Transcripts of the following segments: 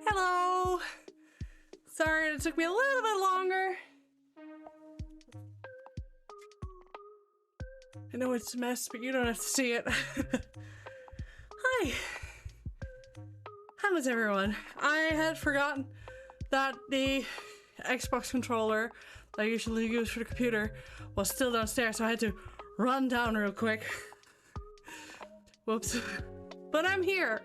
Hello! Sorry it took me a little bit longer. I know it's a mess, but you don't have to see it. Hi! How is everyone? I had forgotten that the Xbox controller that I usually use for the computer was still downstairs, so I had to run down real quick. Whoops. But I'm here!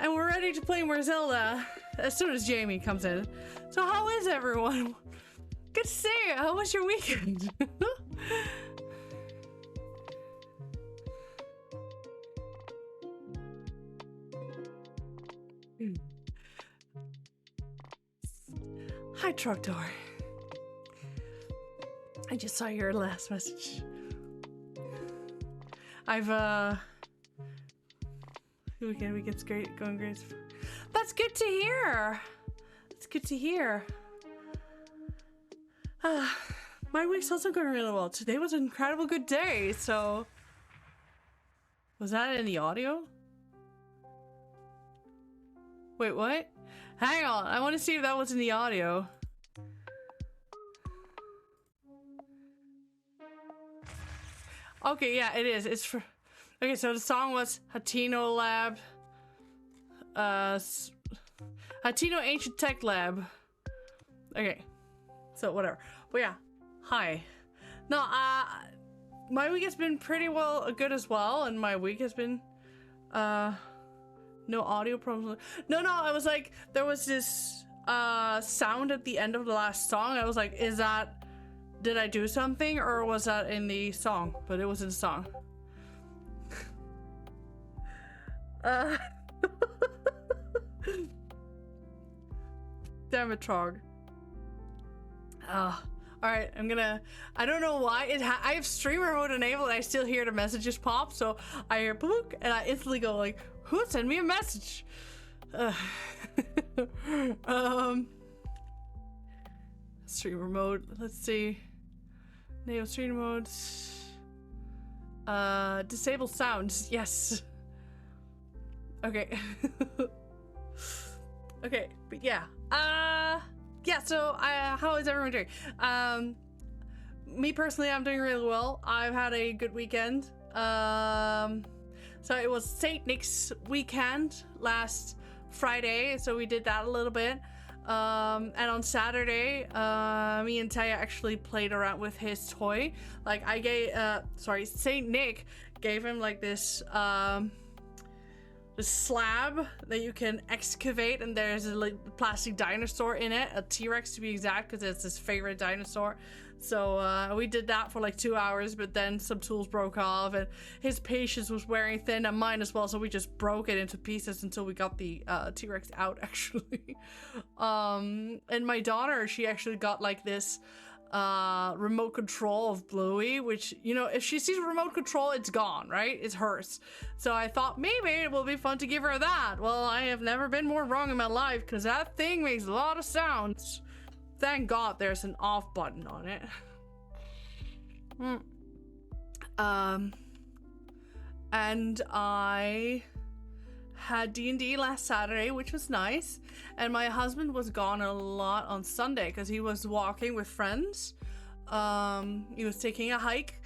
And we're ready to play more Zelda as soon as Jamie comes in. So how is everyone? Good to see you. How was your weekend? Hi, Trogdor. I just saw your last message. Weekend's great, going great. That's good to hear. That's good to hear. My week's also going really well. Today was an incredible good day, so... Was that in the audio? Wait, what? Hang on, I want to see if that was in the audio. Okay, yeah, it is. It's for... Okay, so the song was Hatino Lab, Hatino Ancient Tech Lab. Okay, so whatever. But yeah, hi. No, my week has been pretty well, good as well, and my week has been, no audio problems. No, it was like, there was this, sound at the end of the last song. I was like, is that, did I do something, or was that in the song? But it was in the song. Damn it, Trog. Alright, I don't know why, I have streamer mode enabled and I still hear the messages pop, so I hear book and I instantly go like, who sent me a message? Streamer mode, let's see. Native streamer mode. Disable sounds, yes. Okay. Okay, but yeah. Yeah, so how is everyone doing? Me personally, I'm doing really well. I've had a good weekend. So it was Saint Nick's weekend last Friday, so we did that a little bit. And on Saturday, me and Taya actually played around with his toy. Like I gave, Saint Nick gave him like this slab that you can excavate, and there's a like, plastic dinosaur in it, a T-Rex to be exact, because it's his favorite dinosaur. So we did that for like 2 hours, but then some tools broke off, and his patience was wearing thin, and mine as well, so we just broke it into pieces until we got the T-Rex out, actually. And my daughter, she actually got like this remote control of Bluey, which, you know, if she sees remote control, it's gone, right? It's hers. So I thought maybe it will be fun to give her that. Well, I have never been more wrong in my life, because that thing makes a lot of sounds. Thank God there's an off button on it. And I had D&D last Saturday, which was nice, and my husband was gone a lot on Sunday because he was walking with friends. He was taking a hike,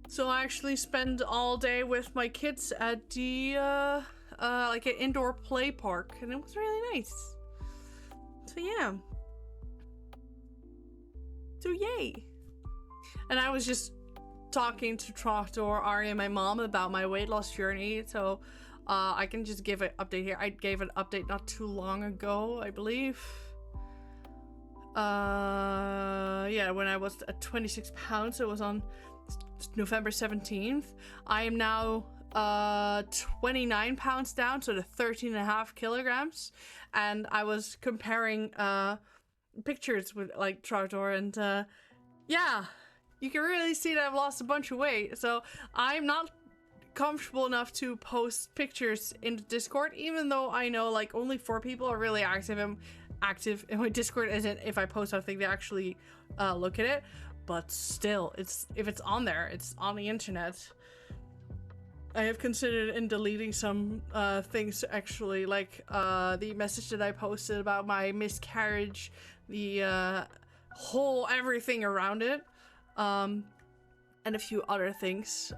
so I actually spent all day with my kids at the like an indoor play park, and it was really nice. So yeah. So yay. And I was just talking to Tractor, Ari, and my mom about my weight loss journey, so I can just give an update here. I gave an update not too long ago, I believe. Yeah, when I was at 26 pounds, it was on November 17th. I am now 29 pounds down, so to 13.5 kilograms. And I was comparing pictures with like Tractor, and yeah, you can really see that I've lost a bunch of weight. So I'm not comfortable enough to post pictures in the Discord, even though I know like only 4 people are really active in my Discord, as in if I post something they actually look at it. But still, if it's on there, it's on the internet. I have considered in deleting some things, actually, like the message that I posted about my miscarriage, the whole everything around it, and a few other things.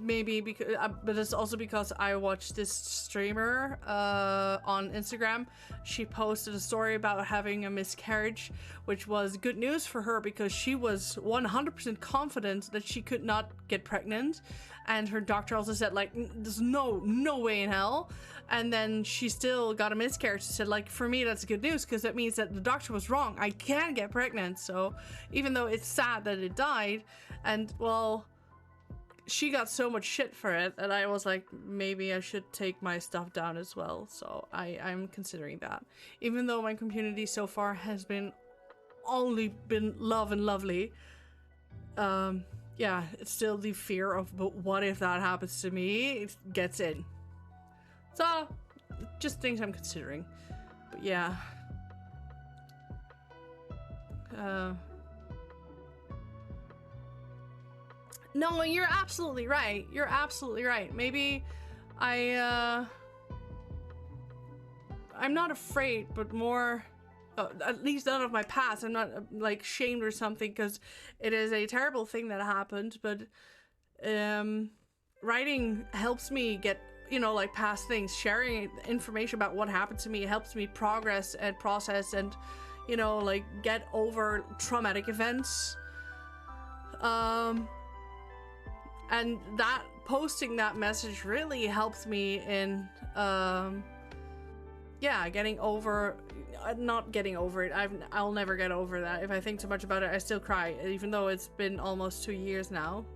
Maybe because, but it's also because I watched this streamer on Instagram. She posted a story about having a miscarriage, which was good news for her because she was 100% confident that she could not get pregnant, and her doctor also said like, there's no way in hell. And then she still got a miscarriage. She said like, for me that's good news because that means that the doctor was wrong. I can get pregnant. So even though it's sad that it died, and well, she got so much shit for it, and I was like, maybe I should take my stuff down as well. So I'm considering that. Even though my community so far has been only been love and lovely, yeah, it's still the fear of, but what if that happens to me? It gets in. So just things I'm considering. But yeah. No, you're absolutely right. You're absolutely right. Maybe I'm not afraid, but more, at least out of my past. I'm not like shamed or something because it is a terrible thing that happened. But writing helps me get, you know, like past things. Sharing information about what happened to me helps me progress and process and, you know, like get over traumatic events. And that posting that message really helped me in, yeah, getting over, not getting over it. I'll never get over that. If I think too much about it, I still cry, even though it's been almost 2 years now.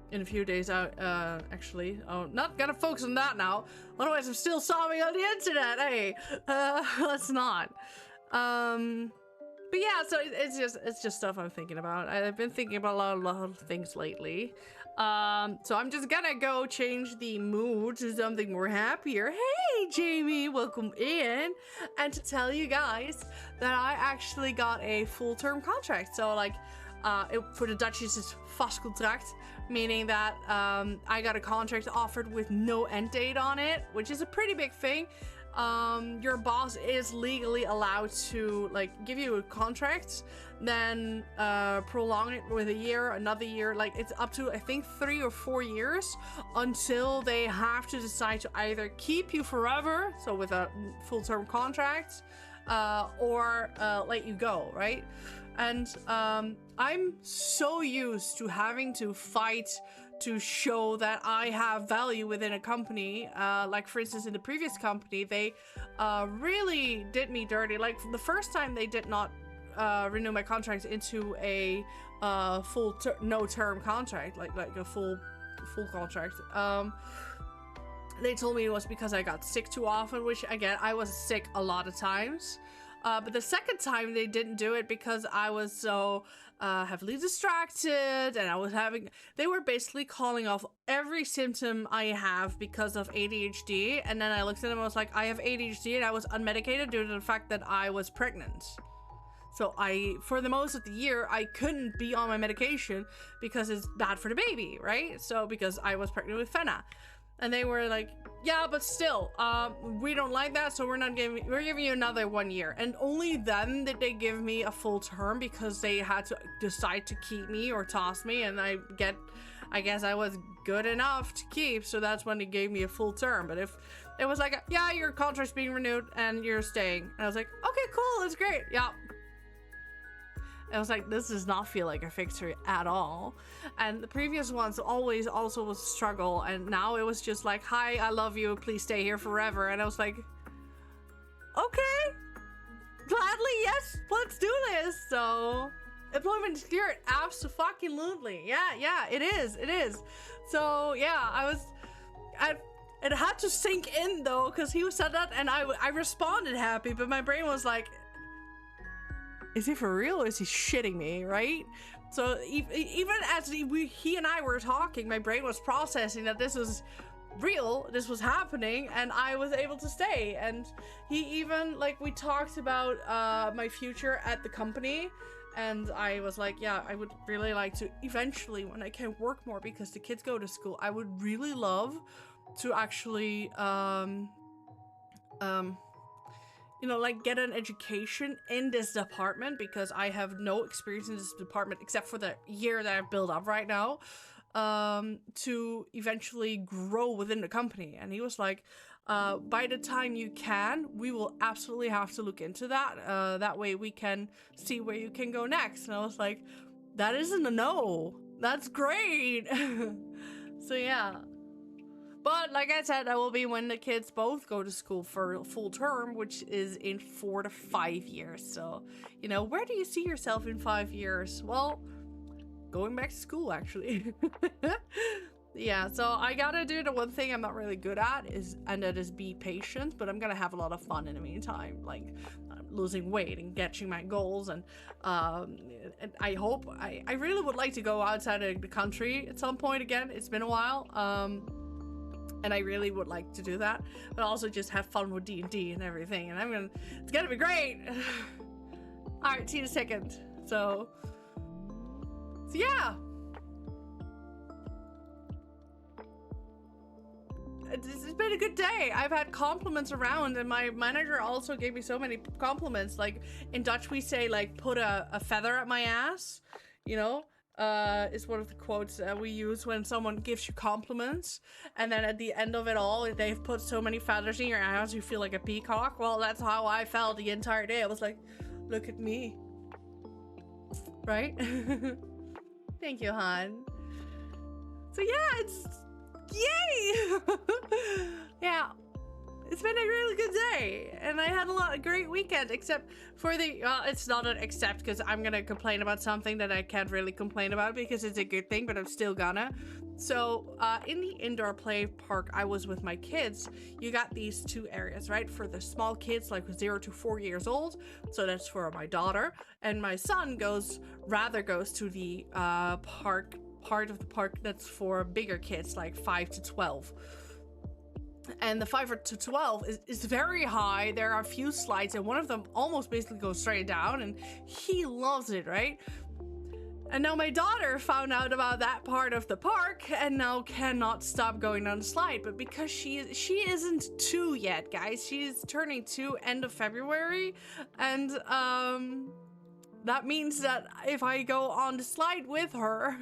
In a few days out, actually. Oh, not gonna focus on that now. Otherwise, I'm still sobbing on the internet. Hey, let's not. But yeah, so it's just stuff I'm thinking about. I've been thinking about a lot of things lately. So I'm just gonna go change the mood to something more happier. Hey, Jamie, welcome in. And to tell you guys that I actually got a full-term contract. So like, for the Dutch is vastcontract, meaning that I got a contract offered with no end date on it, which is a pretty big thing. Your boss is legally allowed to like give you a contract, then prolong it with a year, another year, like it's up to I think 3 or 4 years until they have to decide to either keep you forever, so with a full-term contract, or let you go, right? And I'm so used to having to fight to show that I have value within a company. Like for instance, in the previous company, they really did me dirty. Like the first time they did not renew my contract into a no-term contract, like a full contract. They told me it was because I got sick too often, which again, I was sick a lot of times. But the second time they didn't do it because I was so heavily distracted, and they were basically calling off every symptom I have because of ADHD. And then I looked at them and I was like, I have ADHD and I was unmedicated due to the fact that I was pregnant. So for the most of the year, I couldn't be on my medication because it's bad for the baby, right? So because I was pregnant with Fenna. And they were like, yeah, but still, we don't like that, so we're giving you another 1 year. And only then did they give me a full term because they had to decide to keep me or toss me, and I get I guess I was good enough to keep, so that's when he gave me a full term. But if it was like, yeah, your contract's being renewed and you're staying, and I was like, okay, cool, that's great, yeah. I was like, this does not feel like a victory at all. And the previous ones always also was a struggle, and now it was just like, hi, I love you, please stay here forever. And I was like, okay, gladly, yes, let's do this. So employment spirit, absolutely. Yeah, it is. So yeah, it had to sink in though, because he said that and I responded happy, but my brain was like, is he for real or is he shitting me, right? So even as he and I were talking, my brain was processing that this was real, this was happening, and I was able to stay. And he even, like, we talked about my future at the company, and I was like, yeah, I would really like to eventually, when I can work more because the kids go to school, I would really love to actually you know, like, get an education in this department, because I have no experience in this department except for the year that I've built up right now, to eventually grow within the company. And he was like, by the time you can, we will absolutely have to look into that. That way we can see where you can go next. And I was like, that isn't a no. That's great. So yeah. But like I said, that will be when the kids both go to school for full term, which is in 4 to 5 years. So, you know, where do you see yourself in 5 years? Well, going back to school, actually. Yeah, so I gotta do the one thing I'm not really good at, and that is be patient, but I'm gonna have a lot of fun in the meantime, like losing weight and catching my goals. And I hope, I really would like to go outside of the country at some point again. It's been a while. And I really would like to do that, but also just have fun with D&D and everything. And it's gonna be great. All right, see you in a second. So yeah. It's been a good day. I've had compliments around, and my manager also gave me so many compliments. Like, in Dutch we say, like, put a feather at my ass, you know? Is one of the quotes we use when someone gives you compliments, and then at the end of it all, they've put so many feathers in your ass you feel like a peacock. Well, that's how I felt the entire day. I was like, look at me. Right? Thank you, hon. So yeah, it's... yay! Yeah. It's been a really good day, and I had a great weekend, except for the, well, it's not an except, because I'm gonna complain about something that I can't really complain about because it's a good thing, but I'm still gonna. So, in the indoor play park I was with my kids, you got these two areas, right? For the small kids, like 0 to 4 years old, so that's for my daughter, and my son goes to the part of the park that's for bigger kids, like 5 to 12. And the 5 to 12 is very high. There are a few slides, and one of them almost basically goes straight down, and he loves it, right? And now my daughter found out about that part of the park and now cannot stop going down the slide. But because she isn't 2 yet, guys. She's turning 2 end of February, and that means that if I go on the slide with her,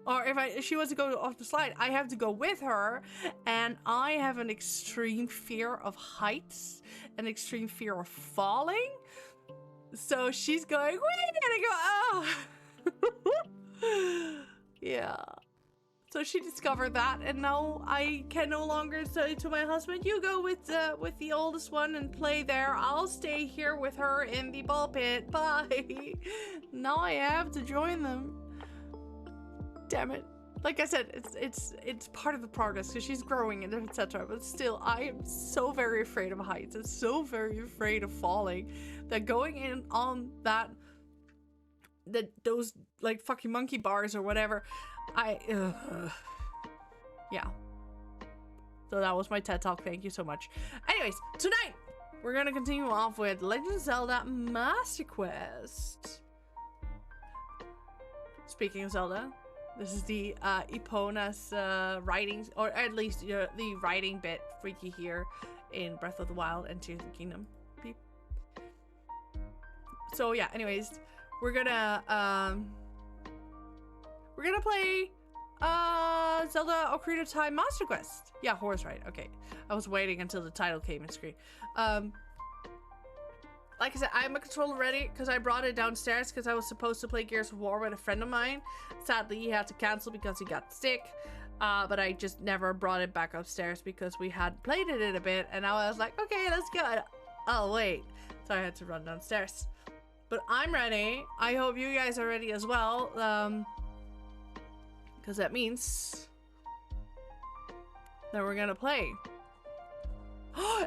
or if she wants to go off the slide, I have to go with her, and I have an extreme fear of heights, an extreme fear of falling. So she's going, wait, and I go, oh. Yeah. So she discovered that, and now I can no longer say to my husband, you go with the oldest one and play there. I'll stay here with her in the ball pit. Bye. Now I have to join them. Damn it. Like I said, it's part of the progress because she's growing and etc. But still, I am so very afraid of heights. I'm so very afraid of falling that going in on those like fucking monkey bars or whatever, yeah. So that was my TED Talk. Thank you so much. Anyways, tonight we're gonna continue off with Legend of Zelda Master Quest. Speaking of Zelda, this is the Epona's writing, or at least the writing bit for you here in Breath of the Wild and Tears of the Kingdom. Beep. So yeah, anyways, we're gonna play Zelda Ocarina of Time Master Quest. Yeah, horse ride. Okay. I was waiting until the title came in screen. Like I said, I have my controller ready because I brought it downstairs because I was supposed to play Gears of War with a friend of mine. Sadly, he had to cancel because he got sick. But I just never brought it back upstairs because we had played it in a bit. And now I was like, okay, let's go. Oh, wait. So I had to run downstairs. But I'm ready. I hope you guys are ready as well. Because that means that we're going to play.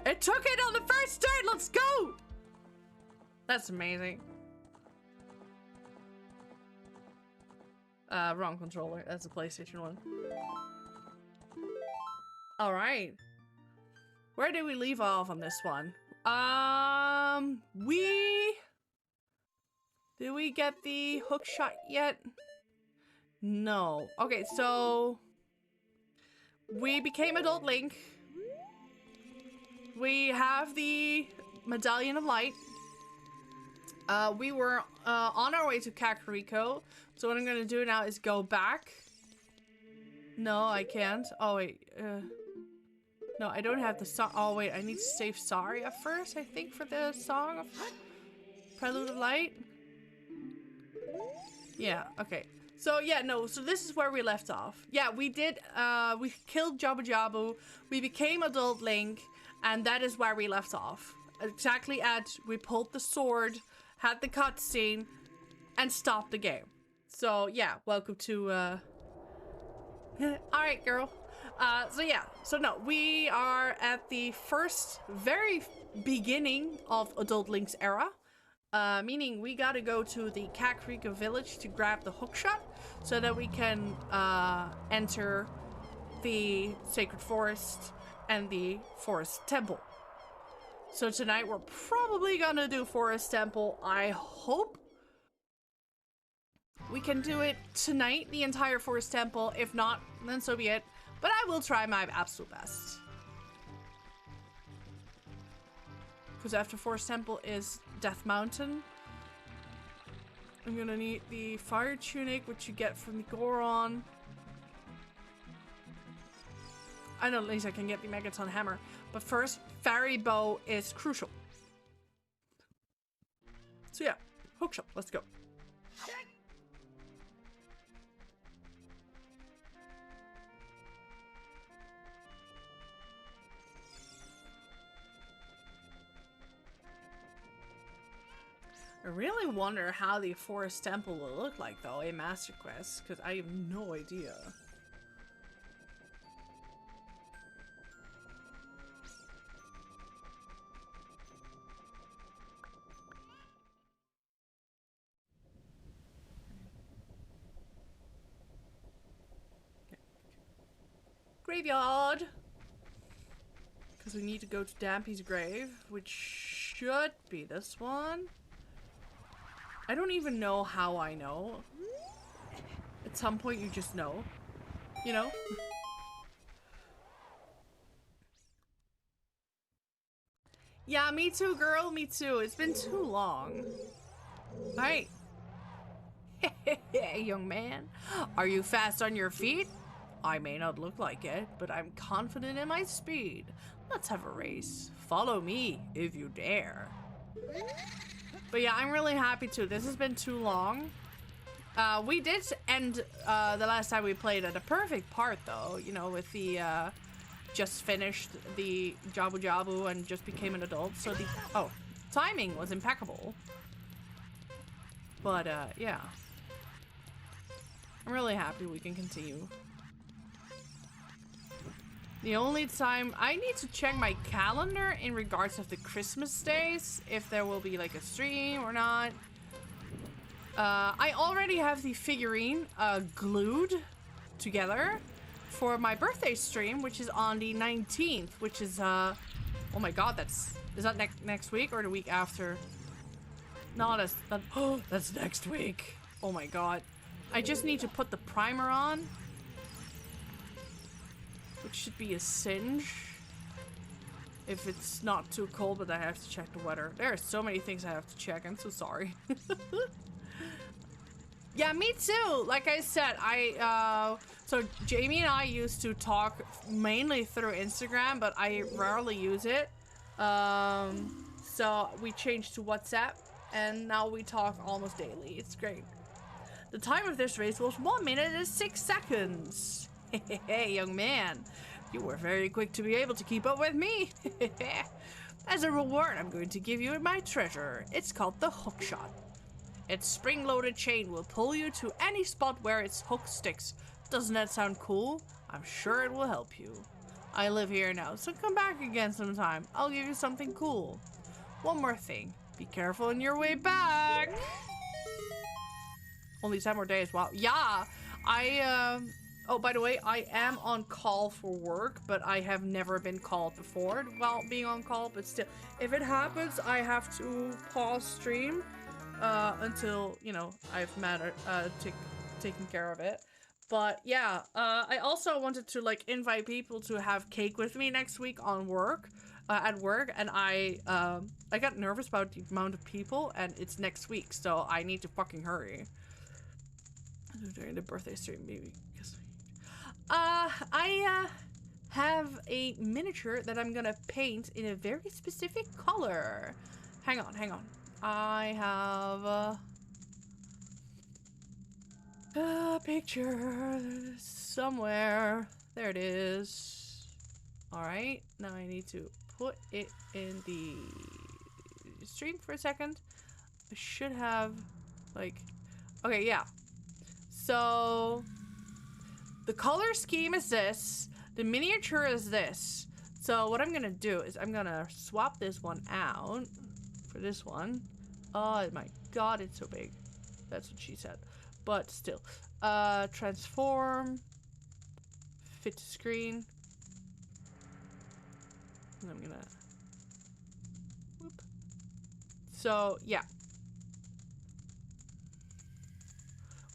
It took it on the first turn. Let's go. That's amazing. Wrong controller. That's a PlayStation 1. All right. Where did we leave off on this one? Did we get the hook shot yet? No. Okay, so we became Adult Link. We have the Medallion of Light. We were on our way to Kakariko. So what I'm gonna do now is go back. No, I can't. Oh wait. No, I don't have the song. Oh wait, I need to save Saria first, I think, for the song of Prelude of Light. Yeah, okay. So yeah, no, so this is where we left off. Yeah, we did, we killed Jabu Jabu, we became Adult Link, and that is where we left off. Exactly we pulled the sword, had the cutscene, and stopped the game. So yeah, welcome to, alright girl. So yeah, so no, we are at the very beginning of Adult Link's era. Meaning we gotta go to the Kakariko village to grab the hookshot so that we can enter the Sacred Forest and the Forest Temple. So tonight we're probably gonna do Forest Temple. I hope we can do it tonight, the entire Forest Temple. If not, then so be it. But I will try my absolute best. Because after Forest Temple is Death Mountain. I'm gonna need the Fire Tunic, which you get from the Goron. I know at least I can get the Megaton Hammer. But first, Fairy Bow is crucial. So yeah, hookshot, let's go. I really wonder how the Forest Temple will look like though in Master Quest, because I have no idea. Graveyard! Because we need to go to Dampy's grave, which should be this one. I don't even know how I know. At some point you just know. You know? Yeah, me too, girl. Me too. It's been too long. Alright. Hey, young man. Are you fast on your feet? I may not look like it, but I'm confident in my speed. Let's have a race. Follow me, if you dare. But yeah, I'm really happy too. This has been too long. We did end the last time we played at a perfect part though, you know, with the just finished the Jabu Jabu and just became an adult. So the timing was impeccable. But yeah. I'm really happy we can continue. The only time I need to check my calendar in regards of the Christmas days, if there will be like a stream or not. I already have the figurine glued together for my birthday stream, which is on the 19th, which is oh my god, is that next week or the week after? No, that's next week. Oh my god. I just need to put the primer on. Which should be a singe. If it's not too cold, but I have to check the weather. There are so many things I have to check. I'm so sorry. Yeah, me too. Like I said, so Jamie and I used to talk mainly through Instagram, but I rarely use it. So we changed to WhatsApp, and now we talk almost daily. It's great. The time of this race was 1 minute and 6 seconds. Hey, young man. You were very quick to be able to keep up with me. As a reward, I'm going to give you my treasure. It's called the hook shot. Its spring-loaded chain will pull you to any spot where its hook sticks. Doesn't that sound cool? I'm sure it will help you. I live here now, so come back again sometime. I'll give you something cool. One more thing. Be careful on your way back. Only 10 more days. Wow. Yeah. Oh, by the way, I am on call for work, but I have never been called before while being on call. But still, if it happens, I have to pause stream until, you know, I've taken care of it. But yeah, I also wanted to like invite people to have cake with me next week on work, at work, and I got nervous about the amount of people, and it's next week, so I need to fucking hurry. During the birthday stream, maybe. I have a miniature that I'm gonna paint in a very specific color. Hang on. I have a picture somewhere. There it is. Alright, now I need to put it in the stream for a second. I should have, like... Okay, yeah. So... the color scheme is this. The miniature is this. So what I'm gonna do is I'm gonna swap this one out for this one. Oh my god, it's so big. That's what she said. But still. Transform. Fit to screen. And I'm gonna... whoop. So, yeah.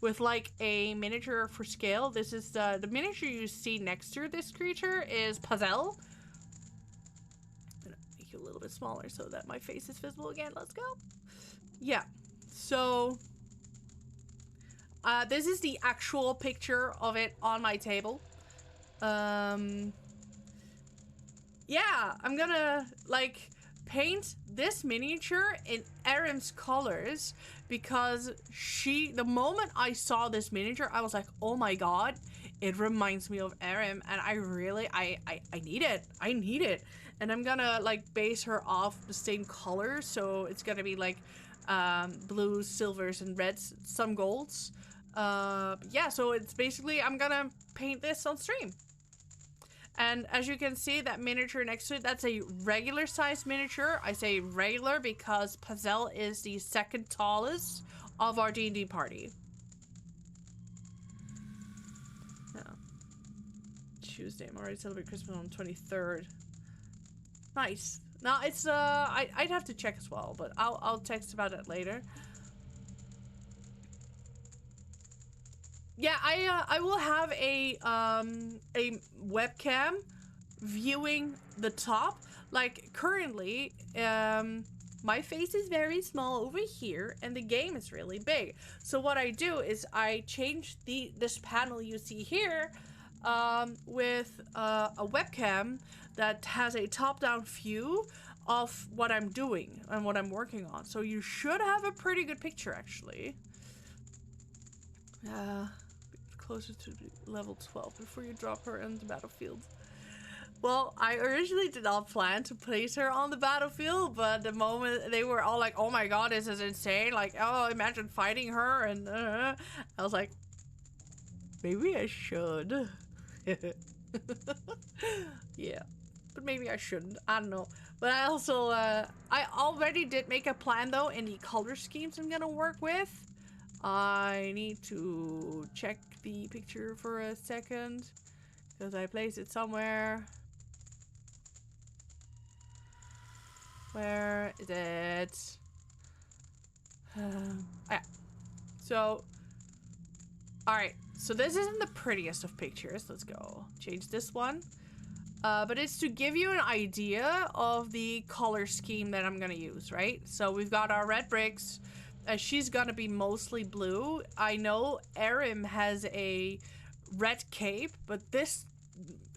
With like a miniature for scale. This is the miniature you see next to this creature is Puzzle. I'm gonna make you a little bit smaller so that my face is visible again. Let's go. Yeah. So this is the actual picture of it on my table. Yeah, I'm gonna like paint this miniature in Arim's colors because the moment I saw this miniature, I was like, oh my god, it reminds me of Arim, and I need it. I need it. And I'm gonna like base her off the same color, so it's gonna be like blues, silvers, and reds, some golds. Yeah, so it's basically, I'm gonna paint this on stream. And as you can see, that miniature next to it, that's a regular size miniature. I say regular because Puzzle is the second tallest of our D&D party. Yeah. Tuesday, I'm already celebrating Christmas on the 23rd. Nice. Now it's I'd have to check as well, but I'll text about it later. Yeah, I will have a webcam viewing the top. Like currently, my face is very small over here, and the game is really big. So what I do is I change this panel you see here with a webcam that has a top-down view of what I'm doing and what I'm working on. So you should have a pretty good picture, actually. Closer to level 12 before you drop her in the battlefield. Well, I originally did not plan to place her on the battlefield, but the moment they were all like, oh my god, this is insane, like, oh, imagine fighting her, and I was like, maybe I should. Yeah, but maybe I shouldn't, I don't know. But I also, I already did make a plan though in the color schemes I'm gonna work with. I need to check the picture for a second because I placed it somewhere. Where is it? Yeah. So, alright. So this isn't the prettiest of pictures. Let's go change this one. But it's to give you an idea of the color scheme that I'm gonna use, right? So we've got our red bricks. she's gonna be mostly blue. I know Erim has a red cape, but this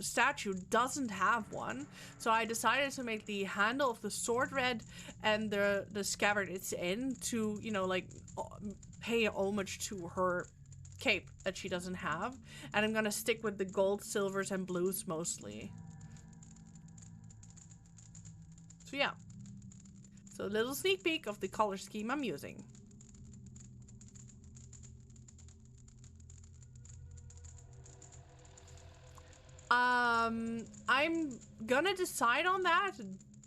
statue doesn't have one. So I decided to make the handle of the sword red and the scabbard it's in to, you know, like pay homage to her cape that she doesn't have. And I'm gonna stick with the gold, silvers, and blues mostly. So yeah. So a little sneak peek of the color scheme I'm using. I'm gonna decide on that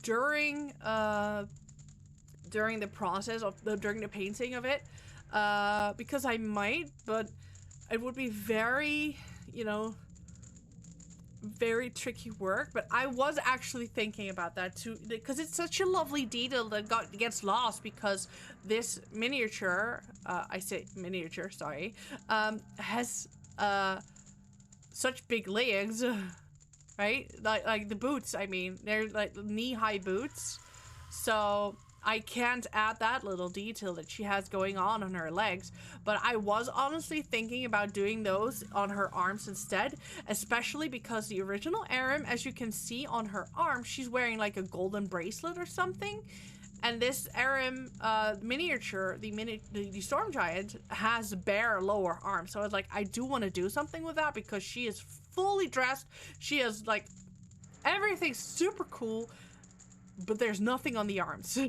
during the process of during the painting of it, because I might, but it would be very, you know, very tricky work. But I was actually thinking about that too, because it's such a lovely detail that gets lost because this miniature, I say miniature, sorry, has such big legs, right? Like the boots, I mean, they're like knee-high boots. So I can't add that little detail that she has going on her legs. But I was honestly thinking about doing those on her arms instead, especially because the original Erim, as you can see on her arm, she's wearing like a golden bracelet or something. And this Erim miniature, the Storm Giant, has bare lower arms. So I was like, I do want to do something with that because she is fully dressed. She has like everything super cool, but there's nothing on the arms.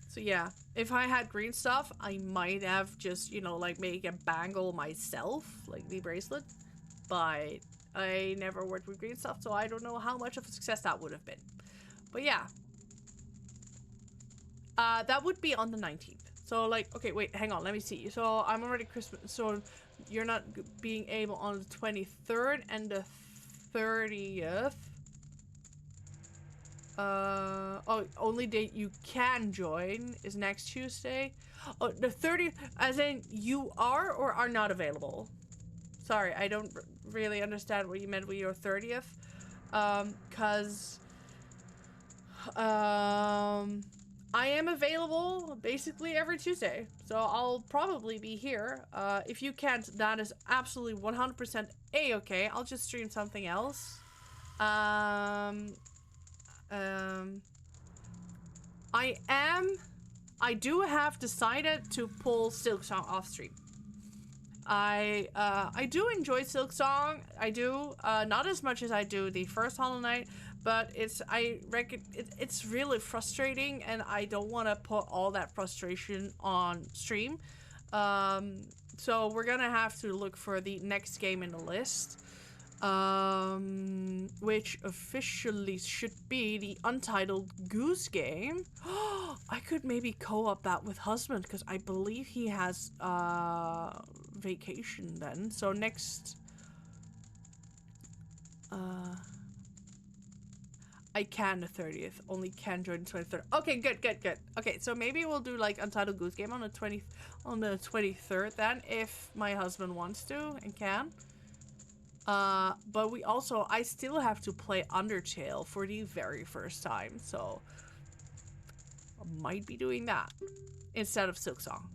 So yeah, if I had green stuff, I might have just, you know, like make a bangle myself, like the bracelet. But I never worked with green stuff, so I don't know how much of a success that would have been. But yeah. That would be on the 19th. So like, okay, wait, hang on, let me see. So I'm already Christmas, so you're not being able on the 23rd and the 30th. Oh, only date you can join is next Tuesday. Oh, the 30th, as in you are or are not available? Sorry, I don't really understand what you meant with your 30th. Cause I am available basically every Tuesday, so I'll probably be here. If you can't, that is absolutely 100% a-okay. I'll just stream something else. I do have decided to pull Silksong off stream. I do enjoy Silksong. I do, not as much as I do the first Hollow Knight, but I reckon it's really frustrating, and I don't want to put all that frustration on stream. So we're gonna have to look for the next game in the list, which officially should be the Untitled Goose Game. I could maybe co-op that with husband, because I believe he has vacation then. So next, I can the 30th, only can join the 23rd. Okay, good. Okay, so maybe we'll do like Untitled Goose Game on the 23rd then, if my husband wants to and can. But I still have to play Undertale for the very first time, so I might be doing that instead of Silksong.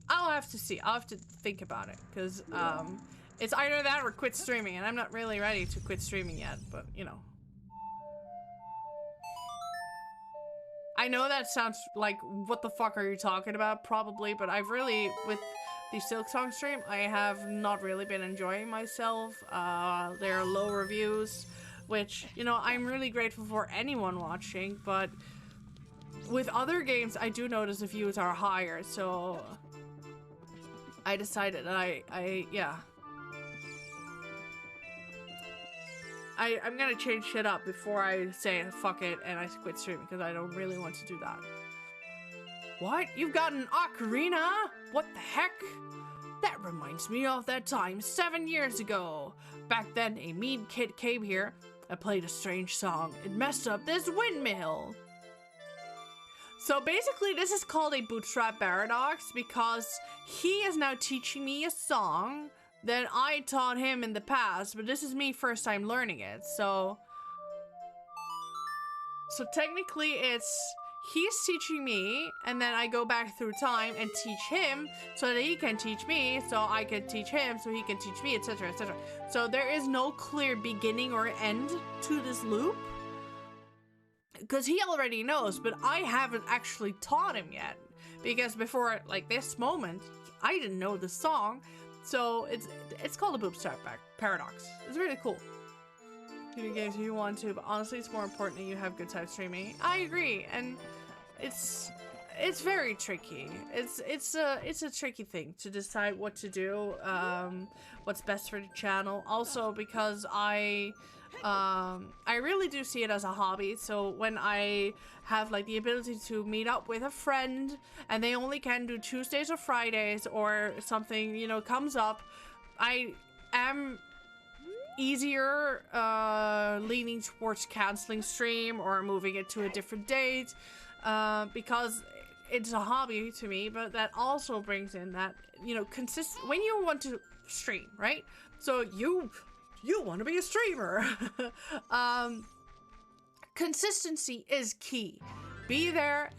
I'll have to see. I'll have to think about it, because it's either that or quit streaming, and I'm not really ready to quit streaming yet, but you know. I know that sounds like, what the fuck are you talking about? Probably, but I've really, with the Silksong stream, I have not really been enjoying myself. There are low reviews, which, you know, I'm really grateful for anyone watching, but with other games, I do notice the views are higher, so I decided that yeah. I'm gonna change shit up before I say fuck it and I quit streaming, because I don't really want to do that. What? You've got an ocarina? What the heck? That reminds me of that time 7 years ago. Back then, a mean kid came here. I played a strange song. It messed up this windmill. So basically, this is called a bootstrap paradox, because he is now teaching me a song than I taught him in the past, but this is me first time learning it, so technically it's he's teaching me, and then I go back through time and teach him so that he can teach me, so I can teach him so he can teach me, etc, etc. So there is no clear beginning or end to this loop, because he already knows, but I haven't actually taught him yet, because before like this moment I didn't know the song. So it's called a bootstrap paradox. It's really cool. Video games if you want to, but honestly it's more important that you have good time streaming. I agree, and it's very tricky. It's a tricky thing to decide what to do, what's best for the channel. Also because I really do see it as a hobby, so when I have like the ability to meet up with a friend and they only can do Tuesdays or Fridays, or something, you know, comes up, I am easier leaning towards canceling stream or moving it to a different date, because it's a hobby to me. But that also brings in that, you know, when you want to stream, right? So you want to be a streamer. Consistency is key. Be there,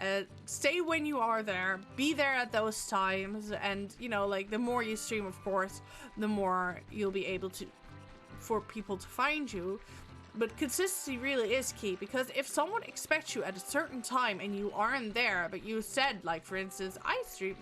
stay when you are there, be there at those times, and you know, like the more you stream, of course, the more you'll be able to, for people to find you. But consistency really is key, because if someone expects you at a certain time and you aren't there, but you said, like for instance, I stream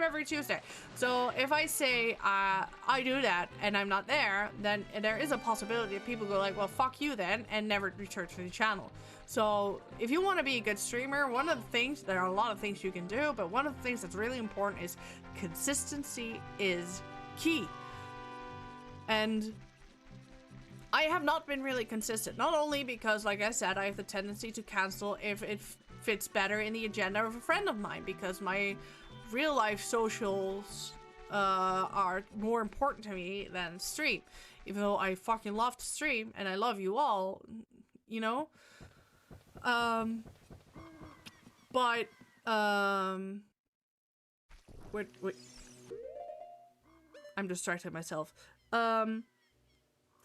every Tuesday. So if I say I do that and I'm not there, then there is a possibility that people go like, well, fuck you then, and never return to the channel. So if you want to be a good streamer, one of the things, there are a lot of things you can do, but one of the things that's really important is consistency is key. And I have not been really consistent, not only because, like I said, I have the tendency to cancel if it fits better in the agenda of a friend of mine, because my real life socials are more important to me than stream, even though I fucking love to stream and I love you all, you know. Wait, I'm distracting myself.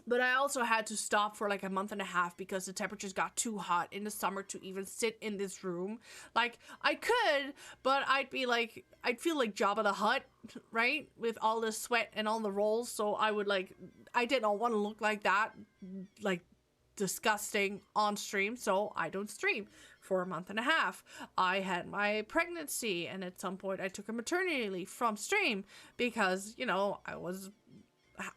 But I also had to stop for like a month and a half because the temperatures got too hot in the summer to even sit in this room. Like, I could, but I'd feel like Jabba the Hutt, right? With all the sweat and all the rolls. So I did not want to look like that, like disgusting on stream. So I don't stream for a month and a half. I had my pregnancy, and at some point I took a maternity leave from stream because, you know,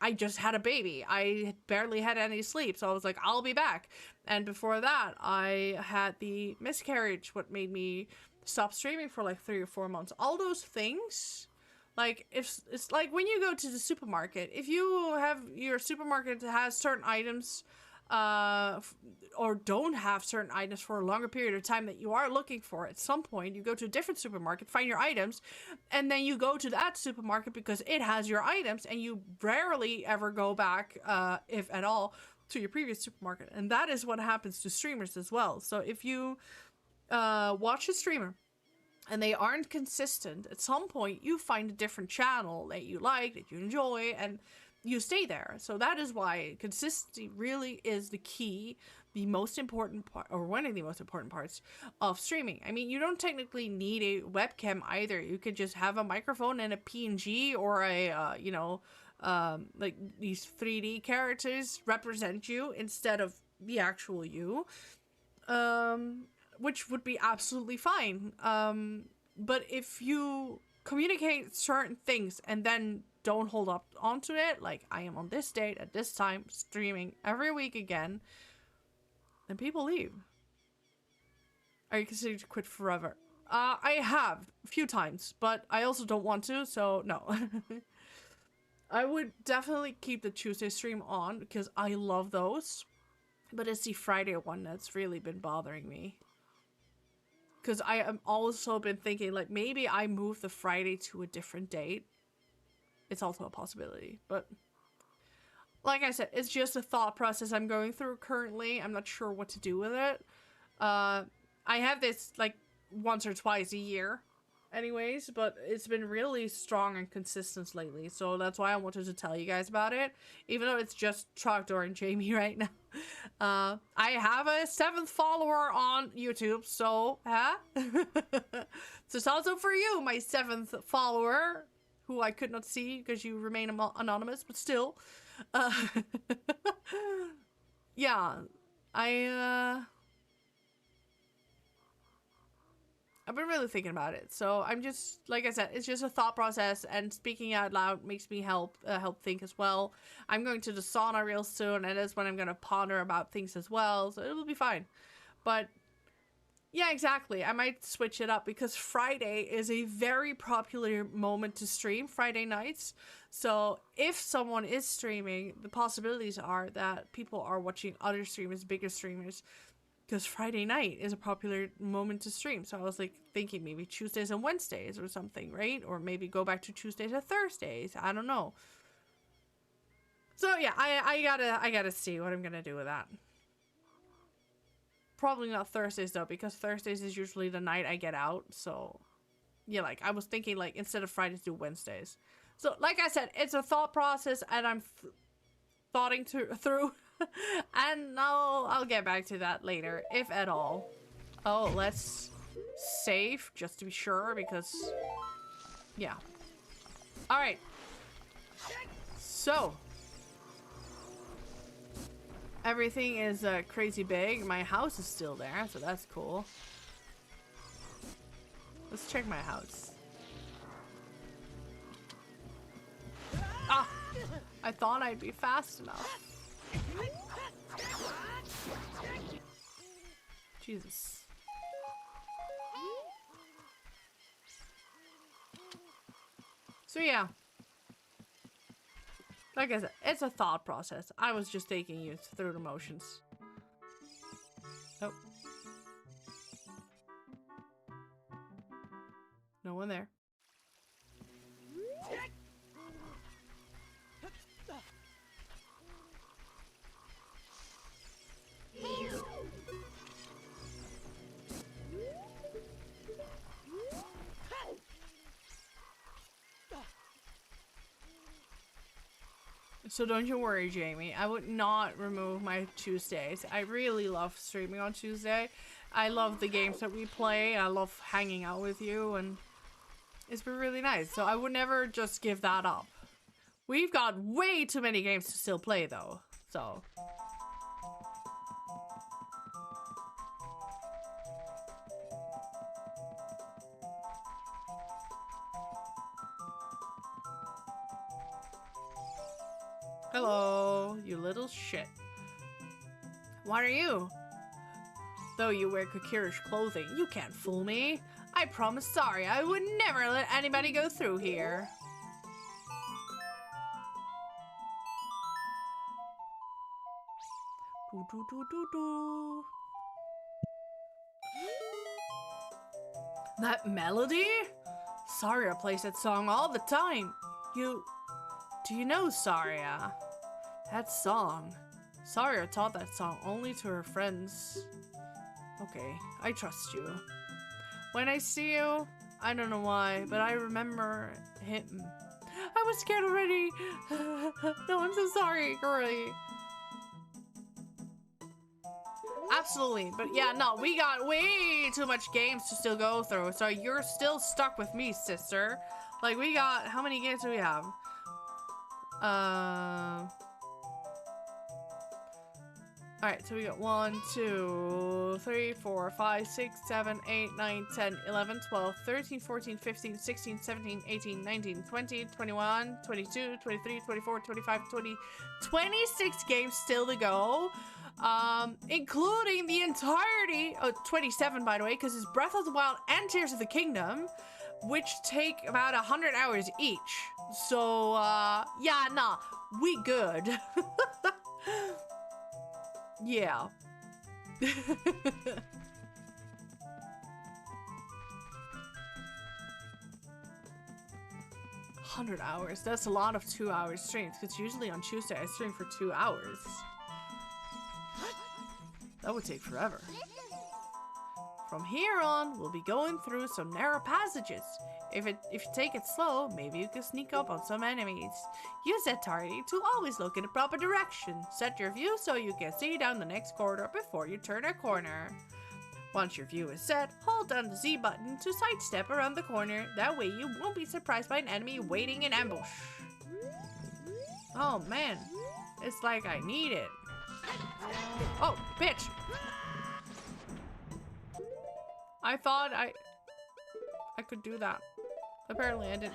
I just had a baby. I barely had any sleep, so I was like, I'll be back. And before that, I had the miscarriage, what made me stop streaming for like 3 or 4 months. All those things, like, it's like when you go to the supermarket, if you have your supermarket that has certain items, or don't have certain items for a longer period of time that you are looking for, at some point you go to a different supermarket, find your items, and then you go to that supermarket because it has your items, and you rarely ever go back, if at all, to your previous supermarket. And that is what happens to streamers as well. So if you watch a streamer and they aren't consistent, at some point you find a different channel that you like, that you enjoy, and you stay there. So that is why consistency really is the key, the most important part, or one of the most important parts of streaming. I mean, you don't technically need a webcam either. You could just have a microphone and a PNG, or a, you know, like these 3D characters represent you instead of the actual you, which would be absolutely fine. But if you communicate certain things and then don't hold up onto it, like I am on this date at this time streaming every week again, then people leave. Are you considering to quit forever? I have a few times, but I also don't want to, so no. I would definitely keep the Tuesday stream on because I love those, but it's the Friday one that's really been bothering me. Because I am also been thinking, like, maybe I move the Friday to a different date. It's also a possibility, but like I said, it's just a thought process I'm going through currently. I'm not sure what to do with it. I have this like once or twice a year anyways, but it's been really strong and consistent lately, so that's why I wanted to tell you guys about it, even though it's just Trogdor and Jamie right now. I have a 7th follower on YouTube, so so it's also for you, my 7th follower, who I could not see because you remain anonymous, but still. Yeah, I've been really thinking about it, so I'm just, like I said, it's just a thought process, and speaking out loud makes me help think as well. I'm going to the sauna real soon, and that's when I'm gonna ponder about things as well, so it'll be fine. But yeah, exactly, I might switch it up because Friday is a very popular moment to stream, Friday nights. So if someone is streaming, the possibilities are that people are watching other streamers, bigger streamers, because Friday night is a popular moment to stream. So I was like thinking maybe Tuesdays and Wednesdays or something, right? Or maybe go back to Tuesdays and Thursdays. I don't know. So yeah, I gotta see what I'm gonna do with that. Probably not Thursdays though, because Thursdays is usually the night I get out. So yeah, like I was thinking like instead of Fridays, do Wednesdays. So like I said, it's a thought process, and I'm thoughting through. And I'll get back to that later, if at all. Oh, let's save just to be sure, because yeah. All right. So everything is crazy big. My house is still there, so that's cool. Let's check my house. Ah, I thought I'd be fast enough. Jesus. So yeah. Like I said, it's a thought process. I was just taking you through the motions. Oh. No one there. So don't you worry, Jamie. I would not remove my Tuesdays. I really love streaming on Tuesday. I love the games that we play. I love hanging out with you, and it's been really nice. So I would never just give that up. We've got way too many games to still play, though. So... Hello, you little shit. What are you? Though you wear Kokirish clothing, you can't fool me. I promised Saria I would never let anybody go through here. Do, do, do, do, do. That melody? Saria plays that song all the time. Do you know Saria? That song. Saria taught that song only to her friends. Okay, I trust you. When I see you, I don't know why, but I remember him. I was scared already. No, I'm so sorry, girlie. Absolutely, but yeah, no, we got way too much games to still go through, so you're still stuck with me, sister. Like, we got, how many games do we have? Alright, so we got 1, 2, 3, 4, 5, 6, 7, 8, 9, 10, 11, 12, 13, 14, 15, 16, 17, 18, 19, 20, 21, 22, 23, 24, 25, 20, 26 games still to go. Including the entirety, 27 by the way, because it's Breath of the Wild and Tears of the Kingdom, which take about 100 hours each. So, yeah, nah, we good. Yeah. 100 hours, that's a lot of 2-hour streams, because usually on Tuesday I stream for 2 hours. That would take forever. From here on, we'll be going through some narrow passages. If you take it slow, maybe you can sneak up on some enemies. Use that target to always look in the proper direction. Set your view so you can see down the next corridor before you turn a corner. Once your view is set, hold down the Z button to sidestep around the corner. That way you won't be surprised by an enemy waiting in ambush. Oh man, it's like I need it. Oh, bitch! I thought I could do that. Apparently I didn't.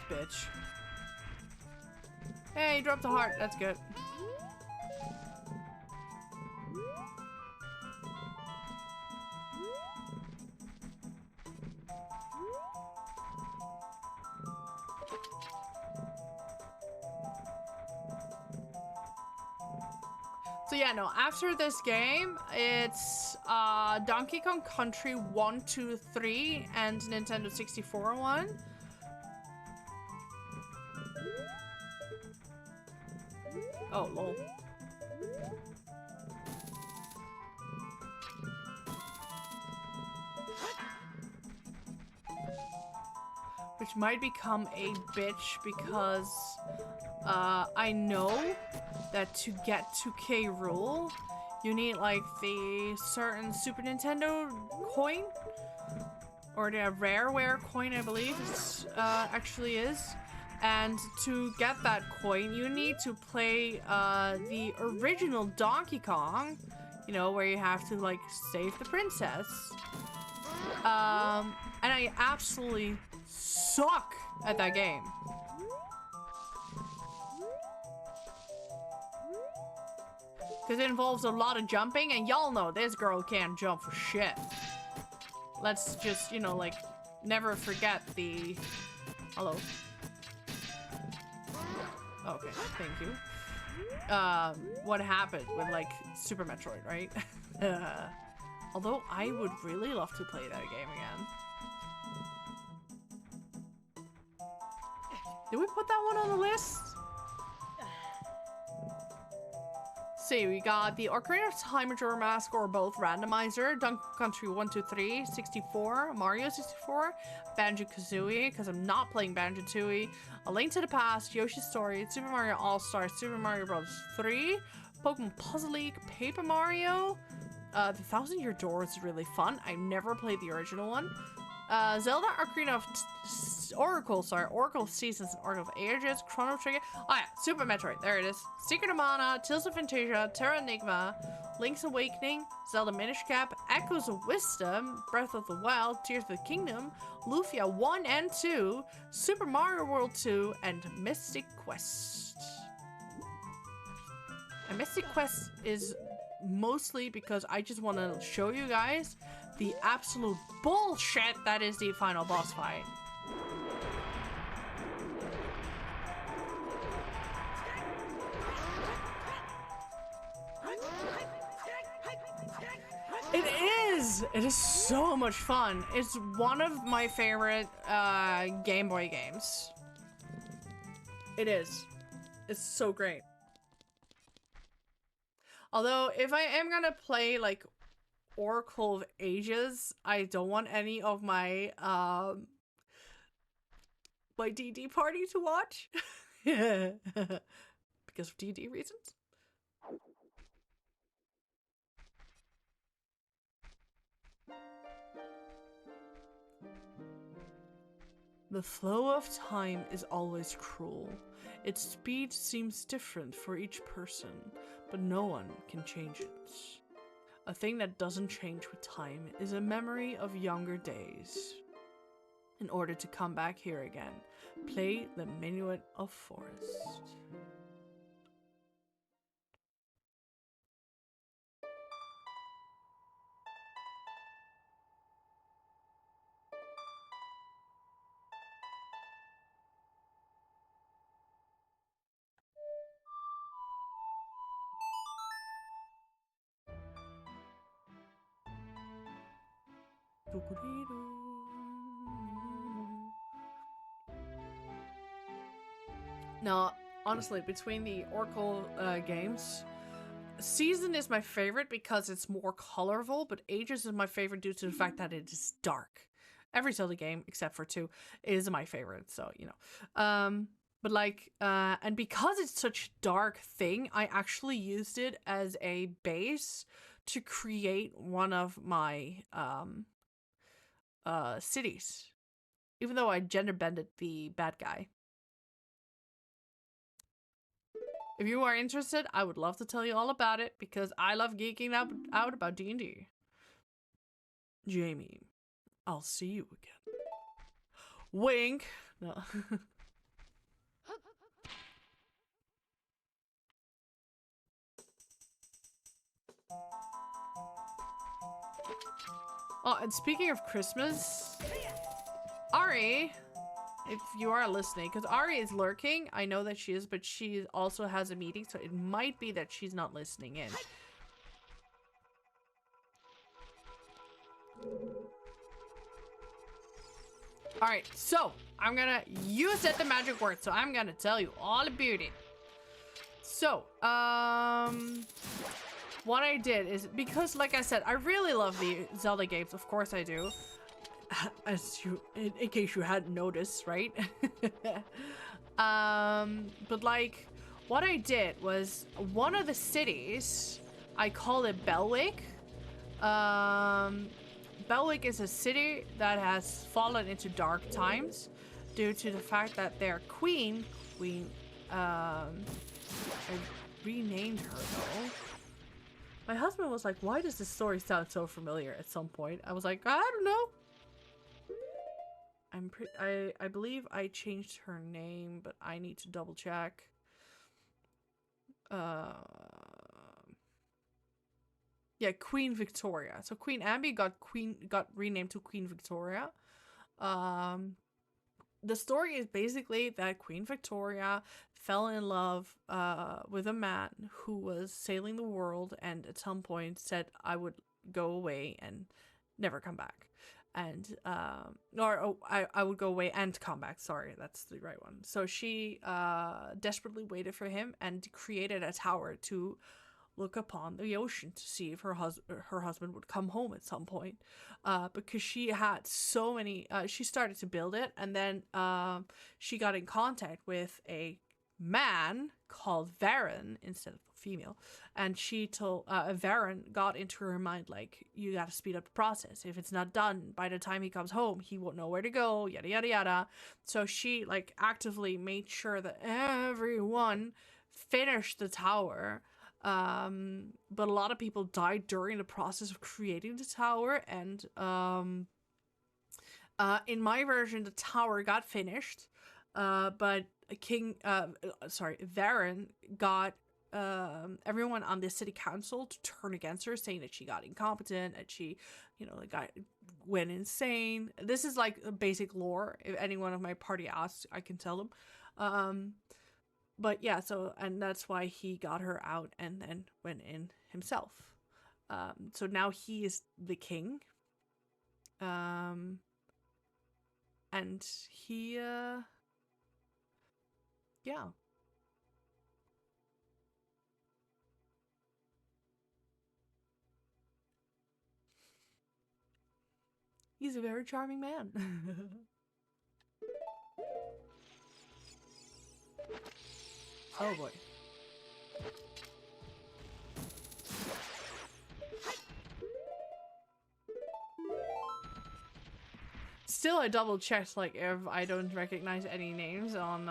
Bitch. Hey, you dropped a heart. That's good. So yeah, no, after this game, it's Donkey Kong Country 1, 2, 3 and Nintendo 64 one. Oh, lol. Which might become a bitch because I know that to get to K. Rool, you need like the certain Super Nintendo coin, or the rareware coin, I believe it actually is. And to get that coin, you need to play the original Donkey Kong, you know, where you have to like save the princess. And I absolutely suck at that game. Because it involves a lot of jumping, and y'all know this girl can't jump for shit. Let's just, you know, like, never forget the... Hello? Okay, thank you. What happened with, like, Super Metroid, right? Although, I would really love to play that game again. Did we put that one on the list? See, we got the Ocarina of Time Majora's Mask or both randomizer, Donkey Kong Country 1, 2, 3, 64, Mario 64, Banjo-Kazooie, because I'm not playing Banjo-Tooie, A Link to the Past, Yoshi's Story, Super Mario All-Stars, Super Mario Bros. 3, Pokemon Puzzle League, Paper Mario, the Thousand Year Door is really fun. I've never played the original one. Zelda Ocarina of Oracle of Seasons and Oracle of Ages, Chrono Trigger. Oh yeah, Super Metroid, there it is. Secret of Mana, Tales of Fantasia, Terra Enigma, Link's Awakening, Zelda Minish Cap, Echoes of Wisdom, Breath of the Wild, Tears of the Kingdom, Lufia 1 and 2, Super Mario World 2, and Mystic Quest. And Mystic Quest is mostly because I just want to show you guys the absolute bullshit that is the final boss fight. It is so much fun. It's one of my favorite Game Boy games. It is. It's so great. Although, if I am gonna play, like, Oracle of Ages, I don't want any of my, my DD party to watch. Because of DD reasons. The flow of time is always cruel. Its speed seems different for each person, but no one can change it. A thing that doesn't change with time is a memory of younger days. In order to come back here again, play the Minuet of Forest. No, honestly, between the Oracle games, Season is my favorite because it's more colorful, but Ages is my favorite due to the fact that it is dark. Every Zelda game, except for 2, is my favorite, so, you know. But like, and because it's such a dark thing, I actually used it as a base to create one of my, cities. Even though I gender bended the bad guy. If you are interested, I would love to tell you all about it because I love geeking out about D&D. Jamie, I'll see you again. Wink. No. Oh, and speaking of Christmas, Ari, if you are listening, because Ari is lurking. I know that she is, but she also has a meeting, so it might be that she's not listening in. Alright, so I'm gonna use the magic word, so I'm gonna tell you all about it. So, what I did is, because like I said, I really love the Zelda games, of course I do. As you, in case you hadn't noticed, right? But like, what I did was, one of the cities, I called it Belwick. Belwick is a city that has fallen into dark times due to the fact that their queen, I renamed her though. My husband was like, why does this story sound so familiar at some point? I was like, I don't know. I believe I changed her name, but I need to double check. Yeah, Queen Victoria. So Queen Ambi got renamed to Queen Victoria. The story is basically that Queen Victoria fell in love with a man who was sailing the world and at some point said I would go away and never come back. And I would go away and come back. Sorry, that's the right one. So she desperately waited for him and created a tower to look upon the ocean to see if her husband would come home at some point, because she had so many. She started to build it, and then she got in contact with a man called Varen instead of female, and she told Varen got into her mind like, you got to speed up the process. If it's not done by the time he comes home, he won't know where to go. Yada yada yada. So she like actively made sure that everyone finished the tower. But a lot of people died during the process of creating the tower, and in my version the tower got finished, but Varen got everyone on the city council to turn against her, saying that she got incompetent and she, you know, like went insane. This is like a basic lore. If anyone of my party asks, I can tell them. But yeah, so, and that's why he got her out and then went in himself. So now he is the king. And he, yeah. He's a very charming man. Oh boy. Still, I double checked like if I don't recognize any names on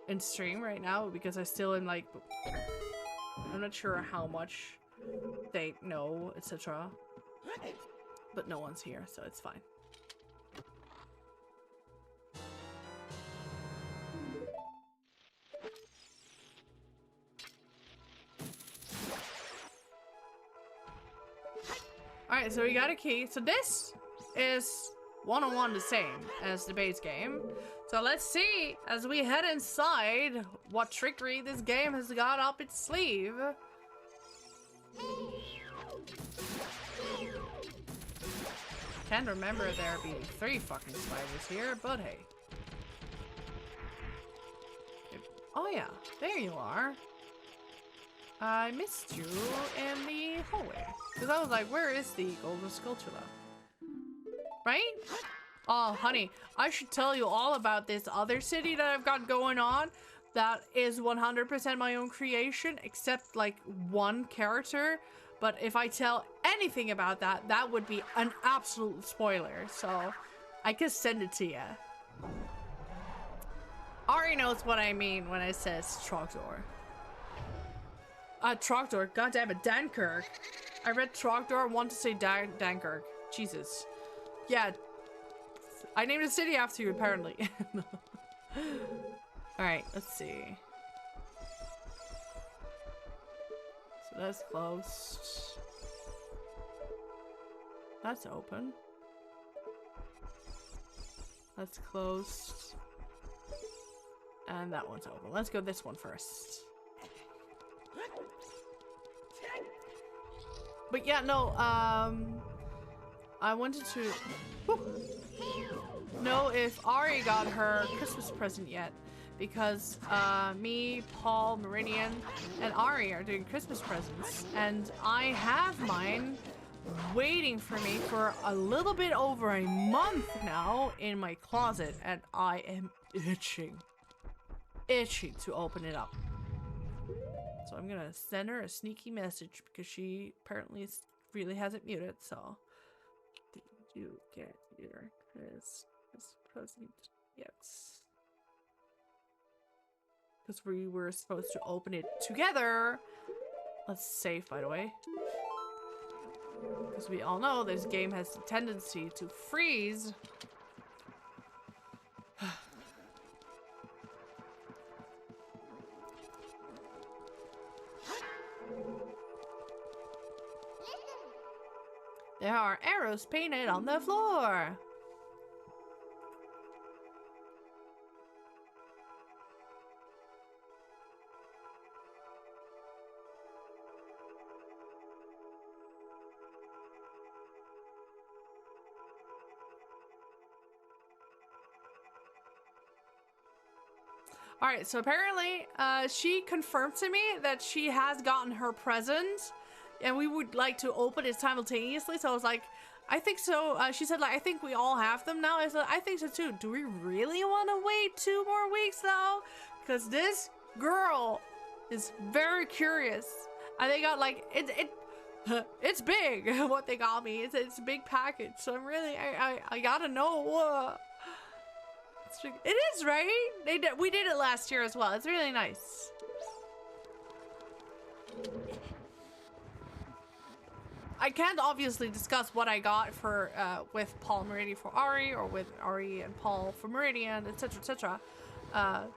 in stream right now, because I still am like, I'm not sure how much they know, etc. But no one's here, so it's fine. Alright, so we got a key. So this is one-on-one the same as the base game. So let's see, as we head inside, what trickery this game has got up its sleeve. Can't remember there being 3 fucking spiders here, but hey. Oh yeah, there you are. I missed you in the hallway. Because I was like, where is the golden sculpture? Right? Oh, honey, I should tell you all about this other city that I've got going on that is 100% my own creation, except like one character. But if I tell anything about that, that would be an absolute spoiler. So I can send it to you. Ari knows what I mean when I says Trogdor. Trogdor, goddammit, Dankirk. I read Trogdor, I want to say Dankirk. Jesus. Yeah. I named a city after you, apparently. Alright, let's see. So that's closed. That's open. That's closed. And that one's open. Let's go this one first. But yeah, no, I wanted to know if Ari got her Christmas present yet. Because me, Paul, Meridian, and Ari are doing Christmas presents. And I have mine waiting for me for a little bit over a month now in my closet. And I am itching to open it up. So I'm gonna send her a sneaky message because she apparently really has it muted. So, did you get your Christmas present yet? Because we were supposed to open it together. Let's save, by the way. Because we all know this game has a tendency to freeze. There are arrows painted on the floor. Alright, so apparently she confirmed to me that she has gotten her present and we would like to open it simultaneously. So I was like, I think so. She said, like, I think we all have them now. I said, I think so too. Do we really want to wait 2 more weeks though? Because this girl is very curious. And they got like, it's big what they got me. It's a big package. So I'm really, I gotta know. It is, right? We did it last year as well. It's really nice. I can't obviously discuss what I got for with Paul and Meridian for Ari, or with Ari and Paul for Meridian, etc., etc. But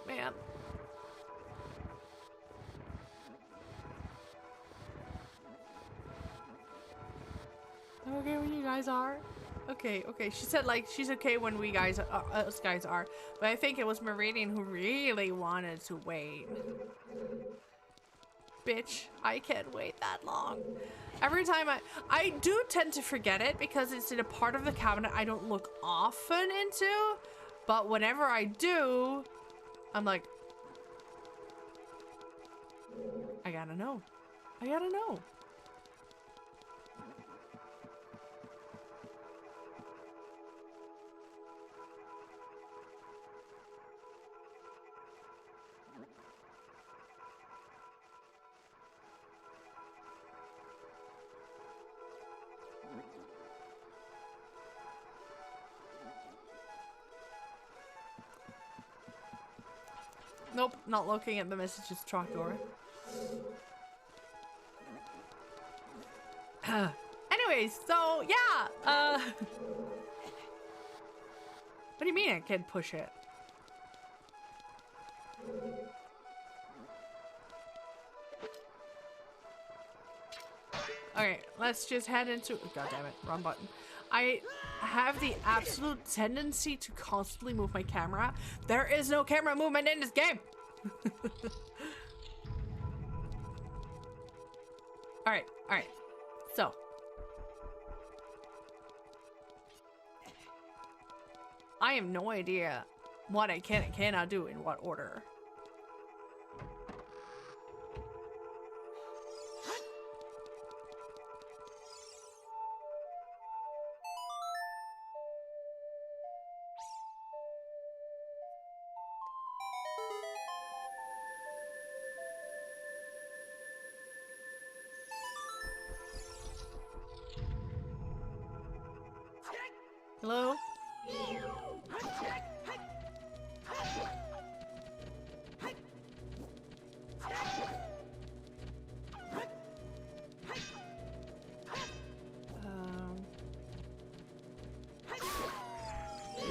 man, I'm okay when you guys are. Okay, okay. She said like she's okay when we guys, us guys are, but I think it was Meridian who really wanted to wait. Bitch, I can't wait that long. Every time I do tend to forget it because it's in a part of the cabinet I don't look often into, but whenever I do, I'm like, I gotta know. I gotta know. Nope, not looking at the messages, Trogdor. Anyways, so yeah, what do you mean I can't push it? Okay, let's just head into, god damn it, wrong button. I have the absolute tendency to constantly move my camera. There is no camera movement in this game. Alright, alright. So. I have no idea what I can and cannot do in what order. Hello?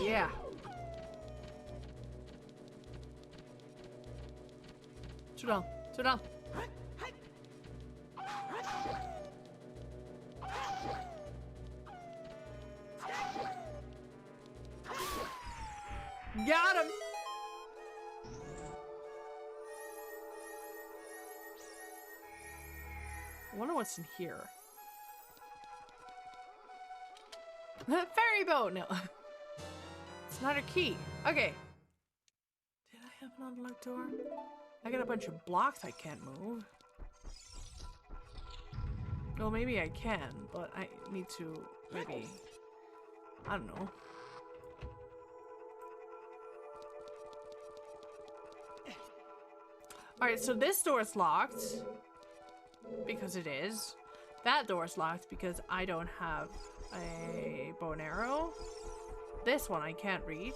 Yeah. Sit down. Sit down. Got him! I wonder what's in here. Ferry boat! No. It's not a key. Okay. Did I have an unlocked door? I got a bunch of blocks I can't move. Well, maybe I can, but I need to maybe... I don't know. Alright, so this door is locked. Because it is. That door is locked because I don't have a bow and arrow. This one I can't reach.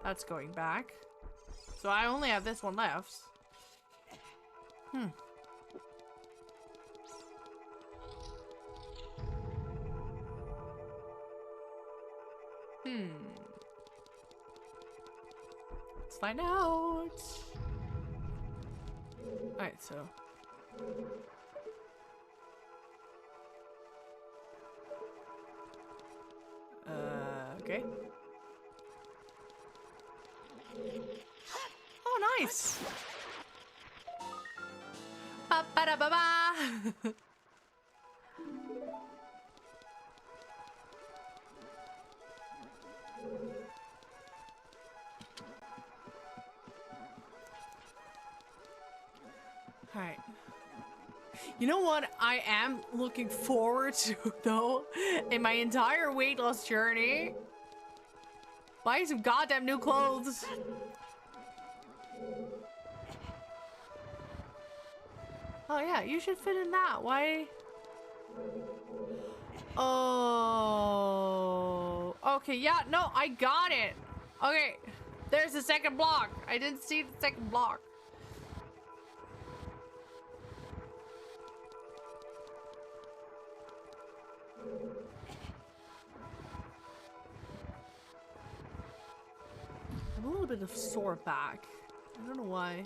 That's going back. So I only have this one left. Let's find out. Alright, so. Okay. Oh, nice. Ba ba da ba ba. Alright. You know what I am looking forward to, though, in my entire weight loss journey? Buying some goddamn new clothes. Oh, yeah, you should fit in that. Why? Oh. Okay, yeah, no, I got it. Okay, there's the second block. I didn't see the second block. I'm a little bit of sore back. I don't know why.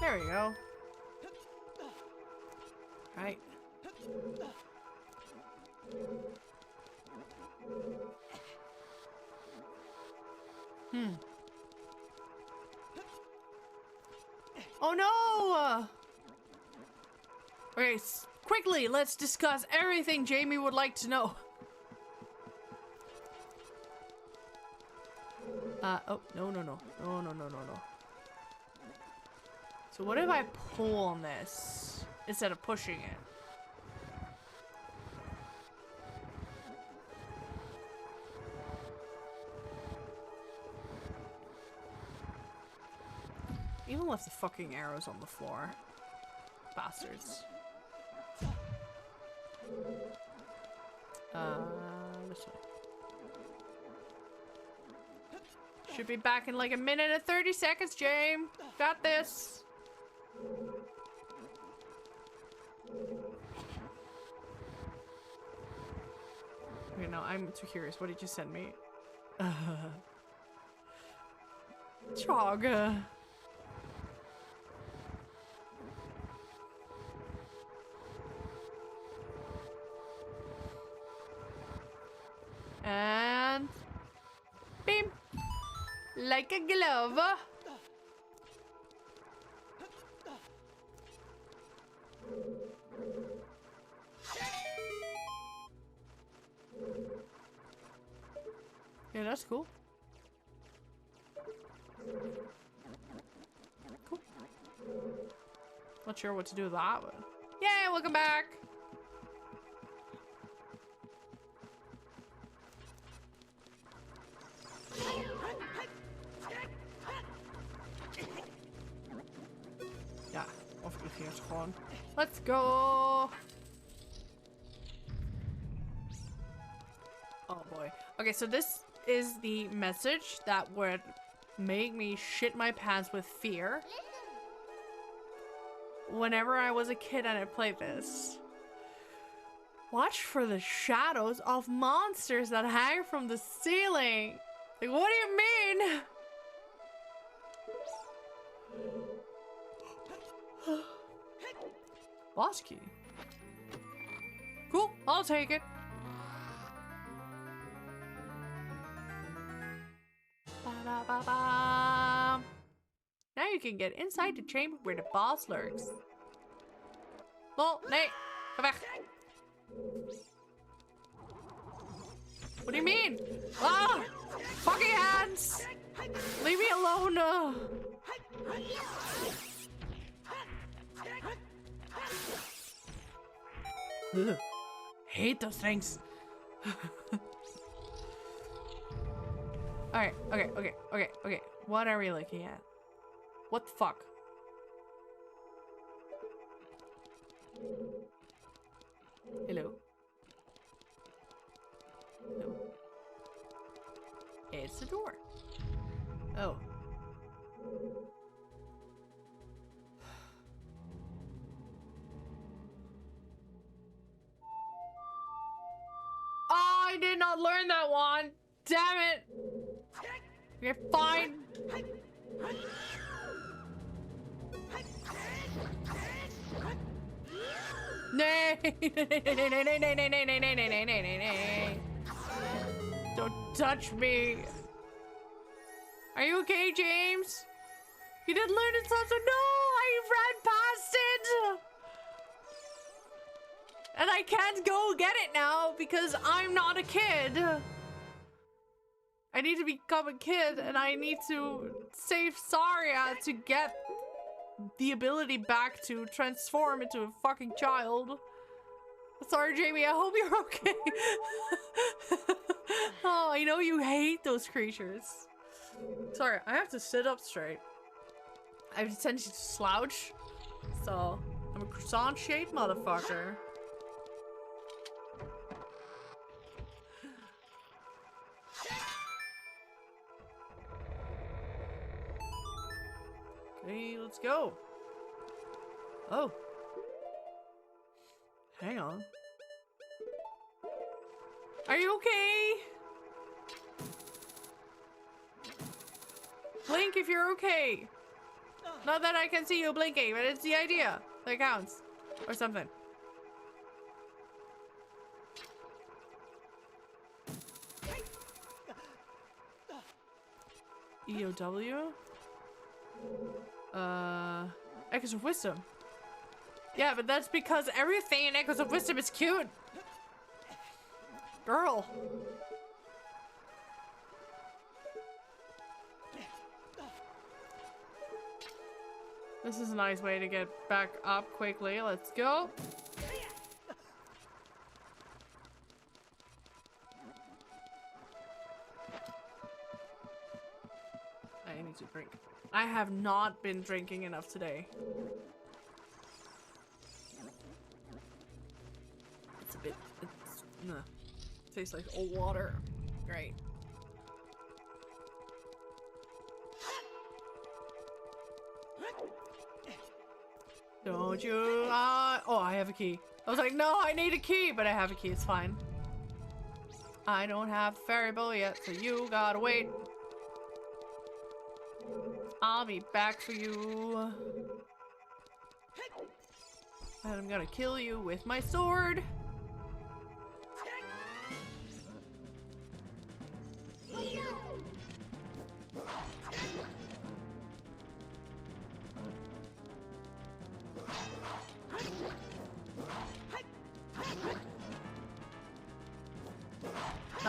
There we go. Right. Oh no! Okay, quickly, let's discuss everything Jamie would like to know. Oh, no. So what if I pull on this instead of pushing it? Even left the fucking arrows on the floor. Bastards. This way. Should be back in like a minute and 30 seconds, James. Got this. Okay, no, I'm too curious. What did you send me? Chog. like a glove. Yeah, that's cool. Cool. Not sure what to do with that, but... Yay, welcome back! Ja, of ik hier gewoon. Let's go! Oh boy. Okay, so this is the message that would make me shit my pants with fear whenever I was a kid and I played this. Watch for the shadows of monsters that hang from the ceiling. Like, what do you mean? Boss key. Cool, I'll take it. Ba-da-ba-ba. Now you can get inside the chamber where the boss lurks. Lol, nee, ga weg. What do you mean? Ah! Fucking hands! Leave me alone! Ugh. Hate those things. Alright, okay. What are we looking at? What the fuck? Hello? Hello? It's the door. Oh. Oh, I did not learn that one. Damn it. You're fine. Nay. Don't touch me. Are you okay, James? You didn't learn it, so no, I ran past it. And I can't go get it now because I'm not a kid. I need to become a kid and I need to save Saria to get the ability back to transform into a fucking child. Sorry, Jamie, I hope you're okay. Oh, I know you hate those creatures. Sorry, I have to sit up straight. I have a tendency to slouch. So, I'm a croissant-shaped motherfucker. Okay, let's go. Oh. Hang on. Are you okay? Blink if you're okay. Not that I can see you blinking, but it's the idea that counts. Or something. EOW? Echoes of Wisdom. Yeah, but that's because everything in Echoes of Wisdom is cute. Girl. This is a nice way to get back up quickly. Let's go. I need to drink. I have not been drinking enough today. It's a bit, tastes like old water. Great. Don't you, oh, I have a key. I was like, no, I need a key, but I have a key, it's fine. I don't have the fairy bow yet, so you gotta wait. I'll be back for you. And I'm gonna kill you with my sword.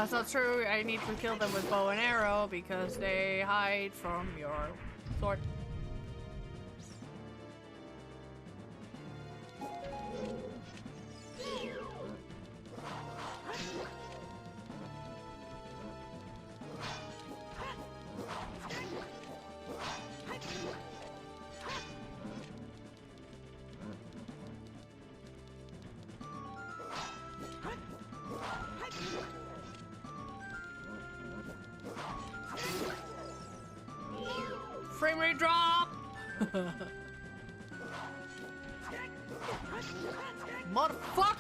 That's not true. I need to kill them with bow and arrow because they hide from your sword. Frame rate drop! Motherfucker!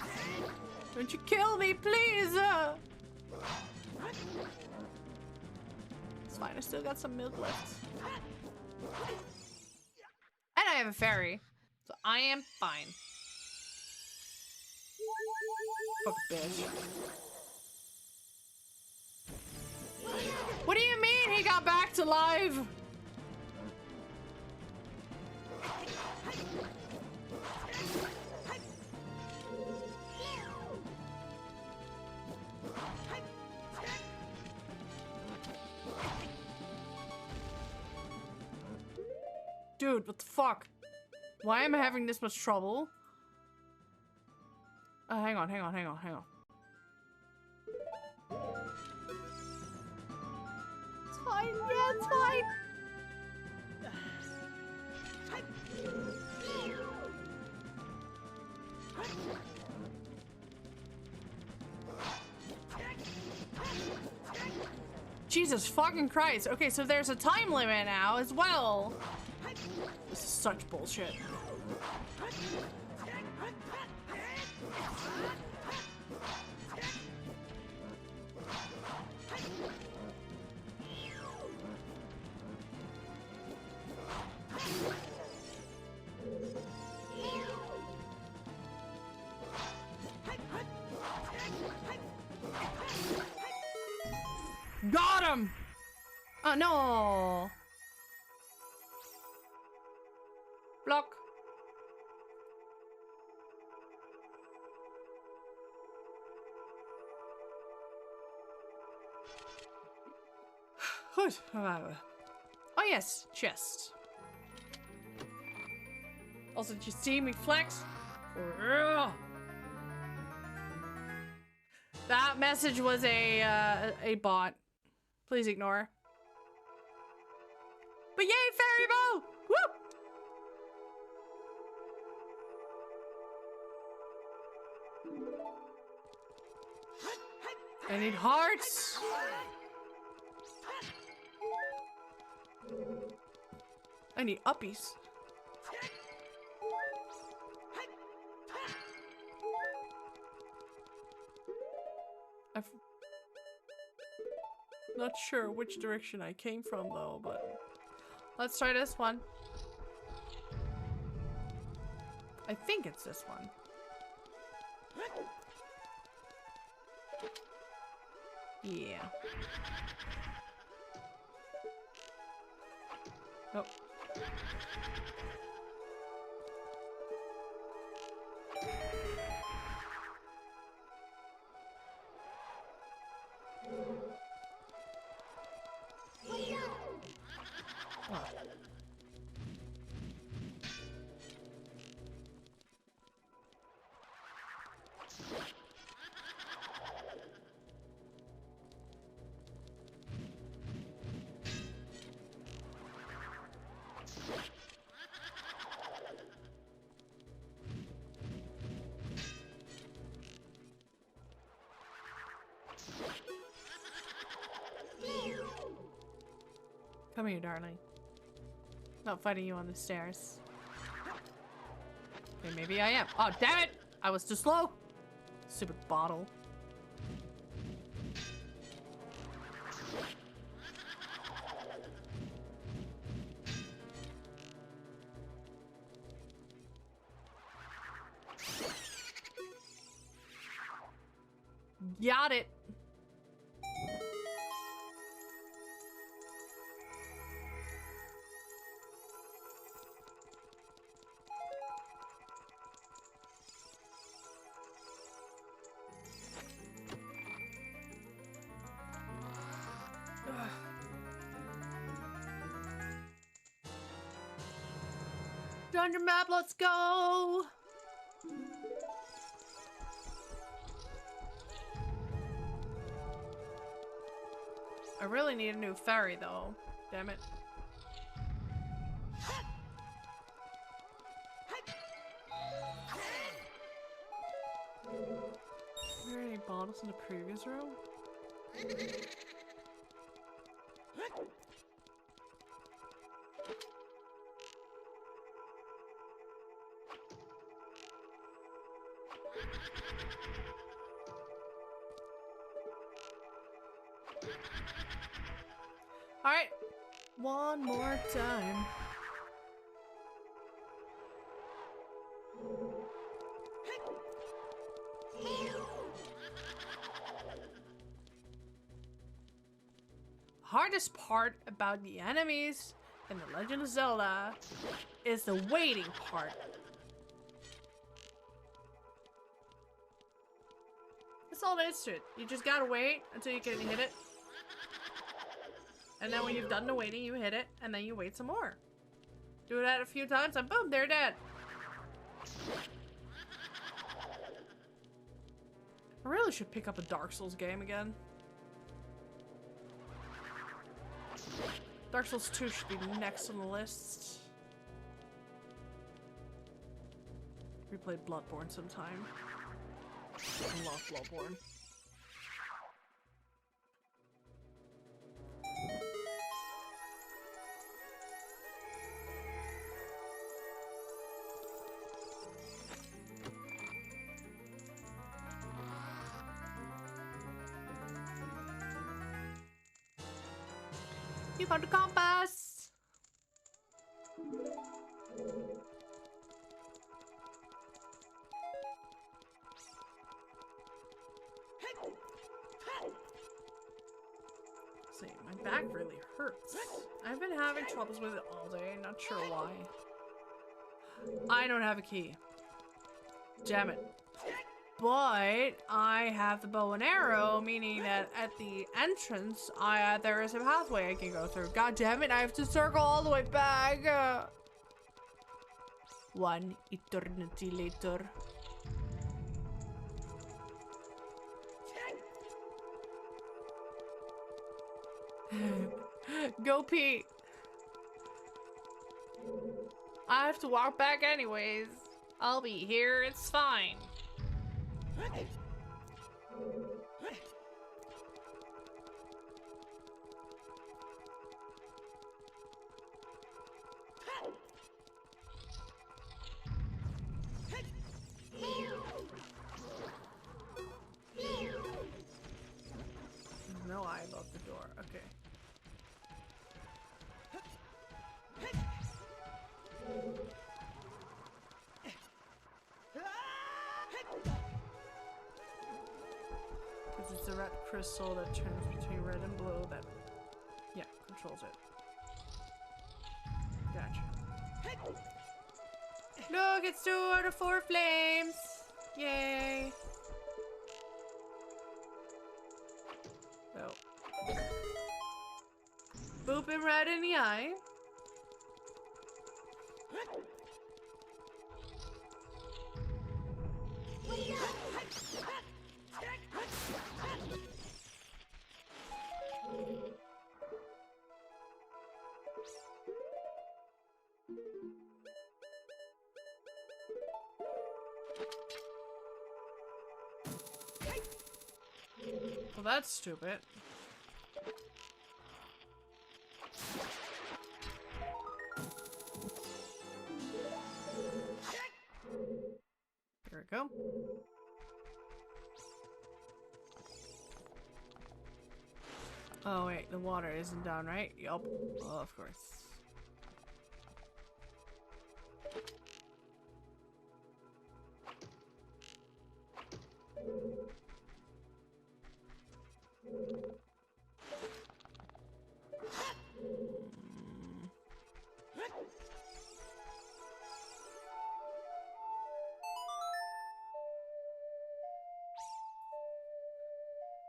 Don't you kill me, please! It's fine, I still got some milk left. And I have a fairy. So I am fine. Fuck bitch. What do you mean he got back to life? Dude, what the fuck? Why am I having this much trouble? Hang on. It's fine, yeah, it's fine. Jesus fucking Christ. Okay, so there's a time limit now as well. This is such bullshit. Got him! Oh no! Block. Good. Oh yes, chest. Also, did you see me flex? That message was a bot. Please ignore. But yay, fairy bow! Woo! I need hearts. I need uppies. I'm not sure which direction I came from though, but let's try this one. I think it's this one. Yeah. Nope. Oh. Come here, darling. Not fighting you on the stairs. Okay, maybe I am. Oh, damn it! I was too slow. Stupid bottle. Got it. dungeon map, let's go! I really need a new ferry though. Damn it. Were there any bottles in the previous room? Alright. One more time. Hardest part about the enemies in The Legend of Zelda is the waiting part. That's all there is to it. You just gotta wait until you can hit it. And then when you've done the waiting, you hit it, and then you wait some more. Do that a few times, and boom, they're dead. I really should pick up a Dark Souls game again. Dark Souls 2 should be next on the list. We played Bloodborne sometime. I love Bloodborne. You found the compass! See, my back really hurts. I've been having troubles with it all day, not sure why. I don't have a key. Damn it. But I have the bow and arrow, meaning that at the entrance, there is a pathway I can go through. God damn it, I have to circle all the way back. One eternity later. Go pee. I have to walk back anyways. I'll be here, it's fine. No eye above the door. Okay. Because it's the red crystal that turns between red and blue that, yeah, controls it. Gotcha. Look, it's 2 out of 4 flames! Yay! Oh. Boop him right in the eye. Well, that's stupid. There we go. Oh wait, the water isn't down, right? Yup. Oh, of course.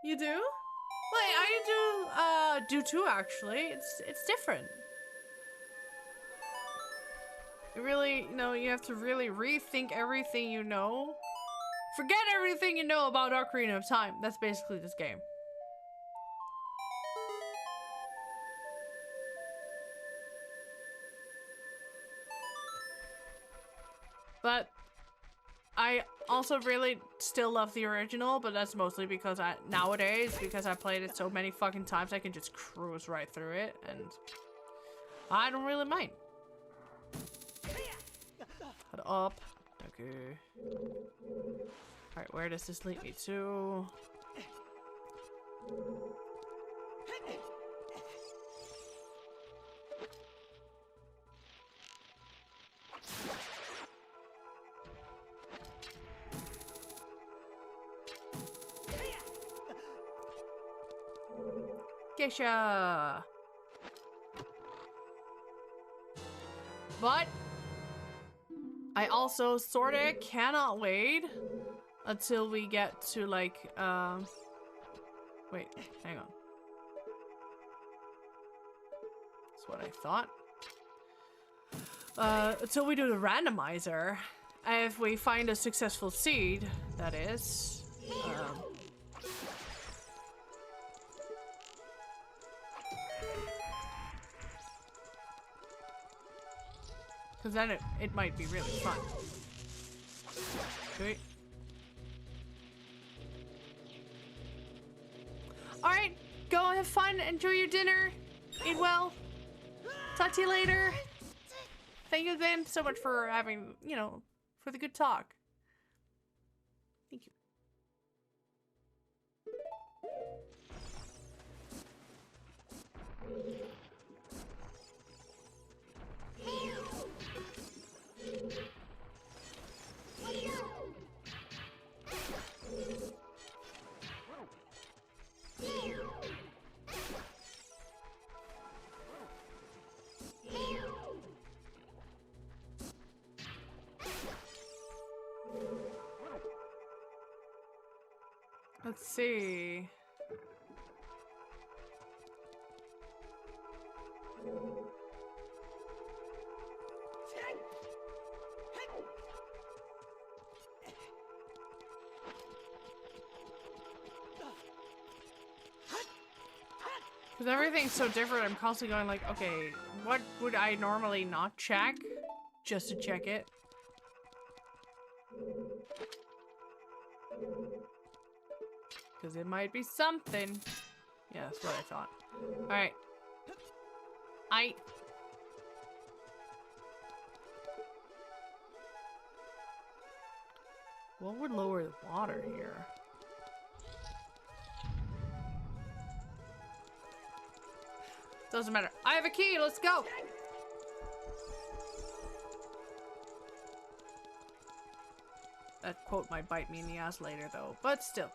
You do? Wait, I do too actually. It's different. You really, you know, you have to really rethink everything you know. Forget everything you know about Ocarina of Time. That's basically this game. But I also really still love the original, but that's mostly because nowadays, because I played it so many fucking times, I can just cruise right through it, and I don't really mind. Head up. Okay. Alright, where does this lead me to? Geisha! But I also sorta cannot wait until we get to like, wait, hang on. That's what I thought. Until we do the randomizer. If we find a successful seed, that is. Because then it might be really fun. Okay. Alright, go have fun, enjoy your dinner, eat well. Talk to you later. Thank you again so much for having, you know, for the good talk. Thank you. Let's see. Because everything's so different, I'm constantly going like, okay, what would I normally not check? Just to check it. Because it might be something. Yeah, that's what I thought. Alright. What would lower the water here? Doesn't matter. I have a key, let's go! That quote might bite me in the ass later though, but still.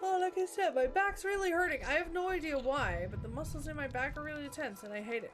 Oh, like I said, my back's really hurting. I have no idea why, but the muscles in my back are really tense and I hate it.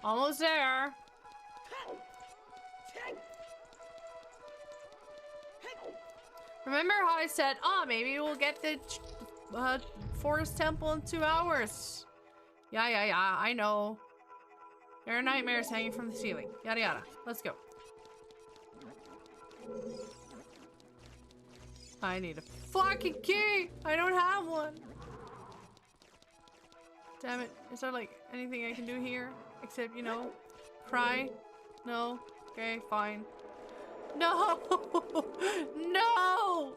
Almost there. Remember how I said, oh, maybe we'll get the forest temple in 2 hours? Yeah, I know. There are nightmares hanging from the ceiling. Yada yada. Let's go. I need a fucking key! I don't have one! Damn it. Is there like anything I can do here? Except, you know, cry? No? Okay, fine. No! No!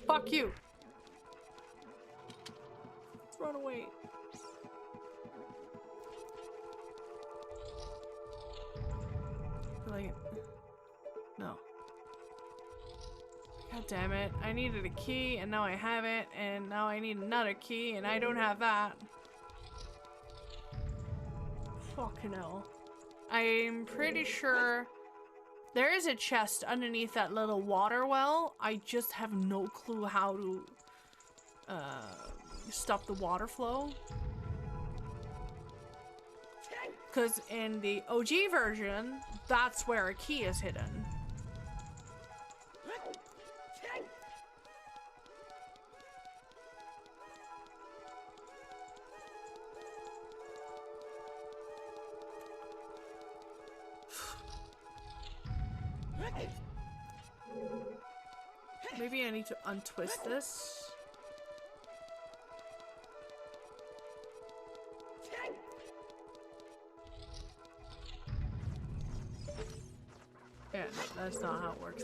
Fuck you! Let's run away. Like, no. God damn it. I needed a key and now I have it, and now I need another key and I don't have that. Fucking hell. I'm pretty sure there is a chest underneath that little water well. I just have no clue how to stop the water flow. Because in the OG version, that's where a key is hidden. Maybe I need to untwist this. Yeah, no, that's not how it works.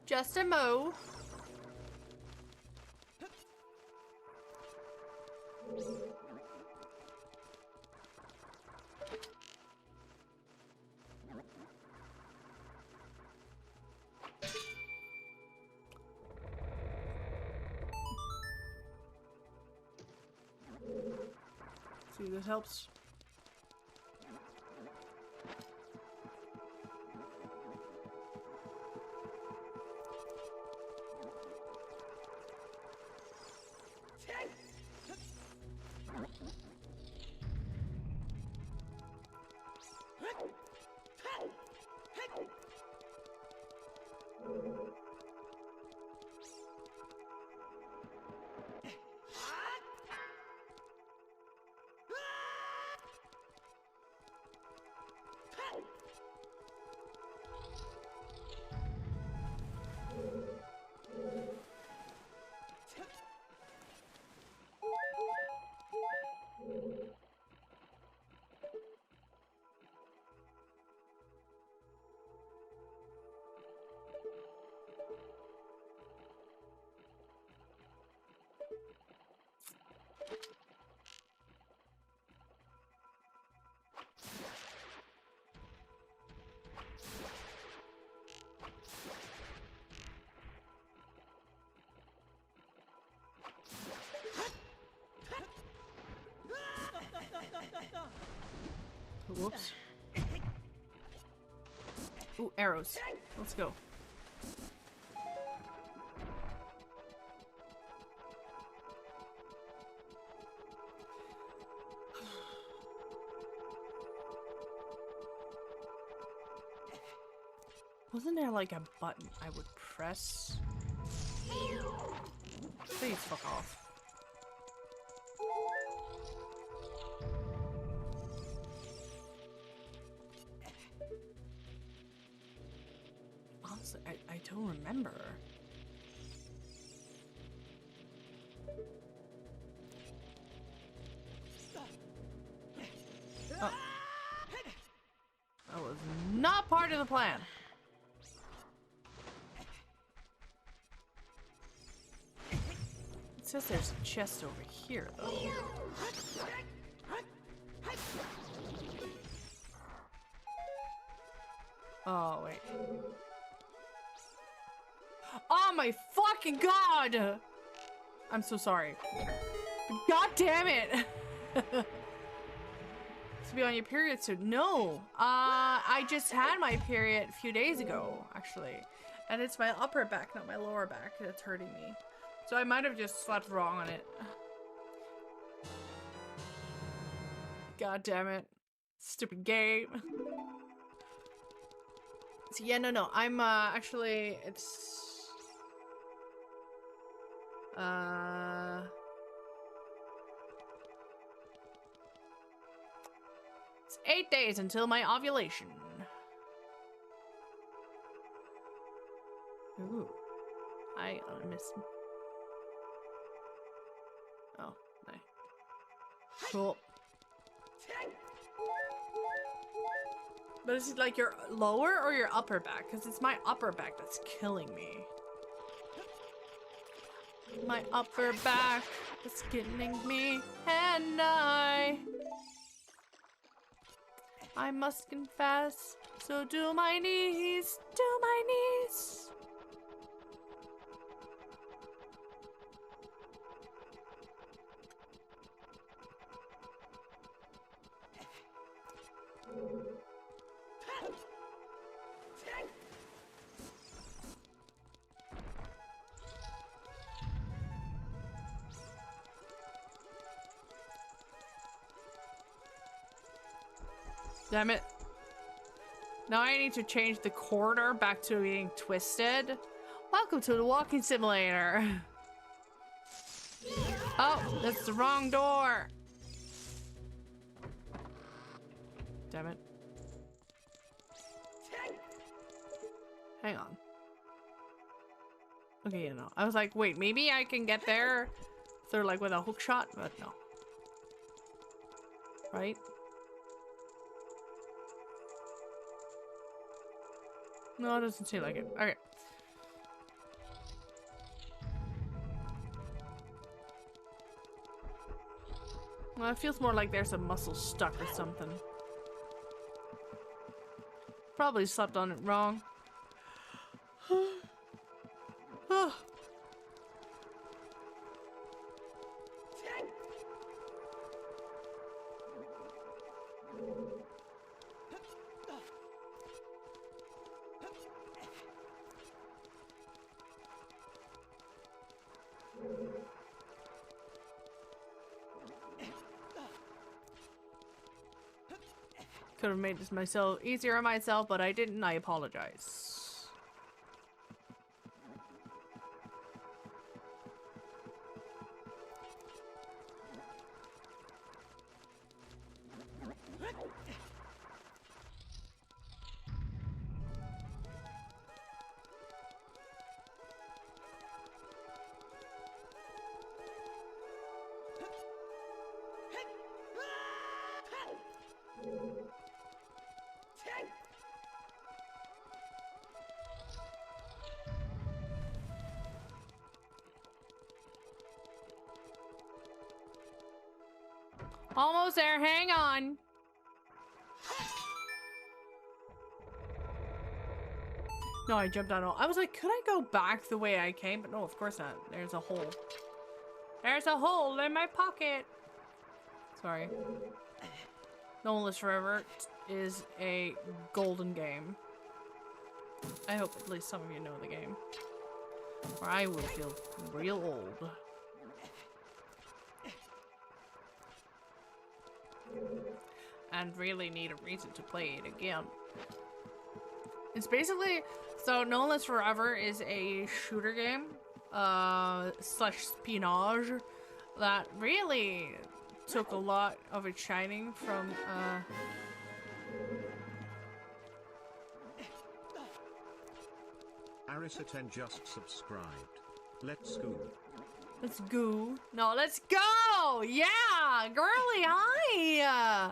Just a mo. See, this helps. Whoops. Ooh, arrows. Let's go. Wasn't there like a button I would press? Please fuck off. Honestly, I don't remember. Oh. That was not part of the plan. It says there's a chest over here, though. Oh, wait. Oh my fucking god! I'm so sorry. God damn it! To be on your period soon. No! I just had my period a few days ago, actually. And it's my upper back, not my lower back, that's hurting me. So I might have just slept wrong on it. God damn it. Stupid game. So yeah, no, I'm actually it's 8 days until my ovulation. Ooh. I miss. Oh, nice. Cool. But is it like your lower or your upper back? Because it's my upper back that's killing me. My upper back is killing me, and I must confess, so do my knees, do my knees. Damn it. Now I need to change the corridor back to being twisted. Welcome to the walking simulator. Oh, that's the wrong door. Damn it. Hang on. Okay, you know. I was like, wait, maybe I can get there through like with a hook shot, but no. Right? No, it doesn't seem like it. Okay. Well, it feels more like there's a muscle stuck or something. Probably slept on it wrong. Oh. Could have made this myself easier on myself, but I didn't. I apologize. Almost there, hang on. No, I jumped out. I was like, could I go back the way I came? But no, of course not. There's a hole. There's a hole in my pocket. Sorry. No One Lives Forever is a golden game. I hope at least some of you know the game. Or I will feel real old. And really need a reason to play it again. It's basically, so No One Lives Forever is a shooter game, slash espionage that really took a lot of its shining from, Arisa10 just subscribed. Let's go. Let's go. No, let's go! Yeah! Girly, hi!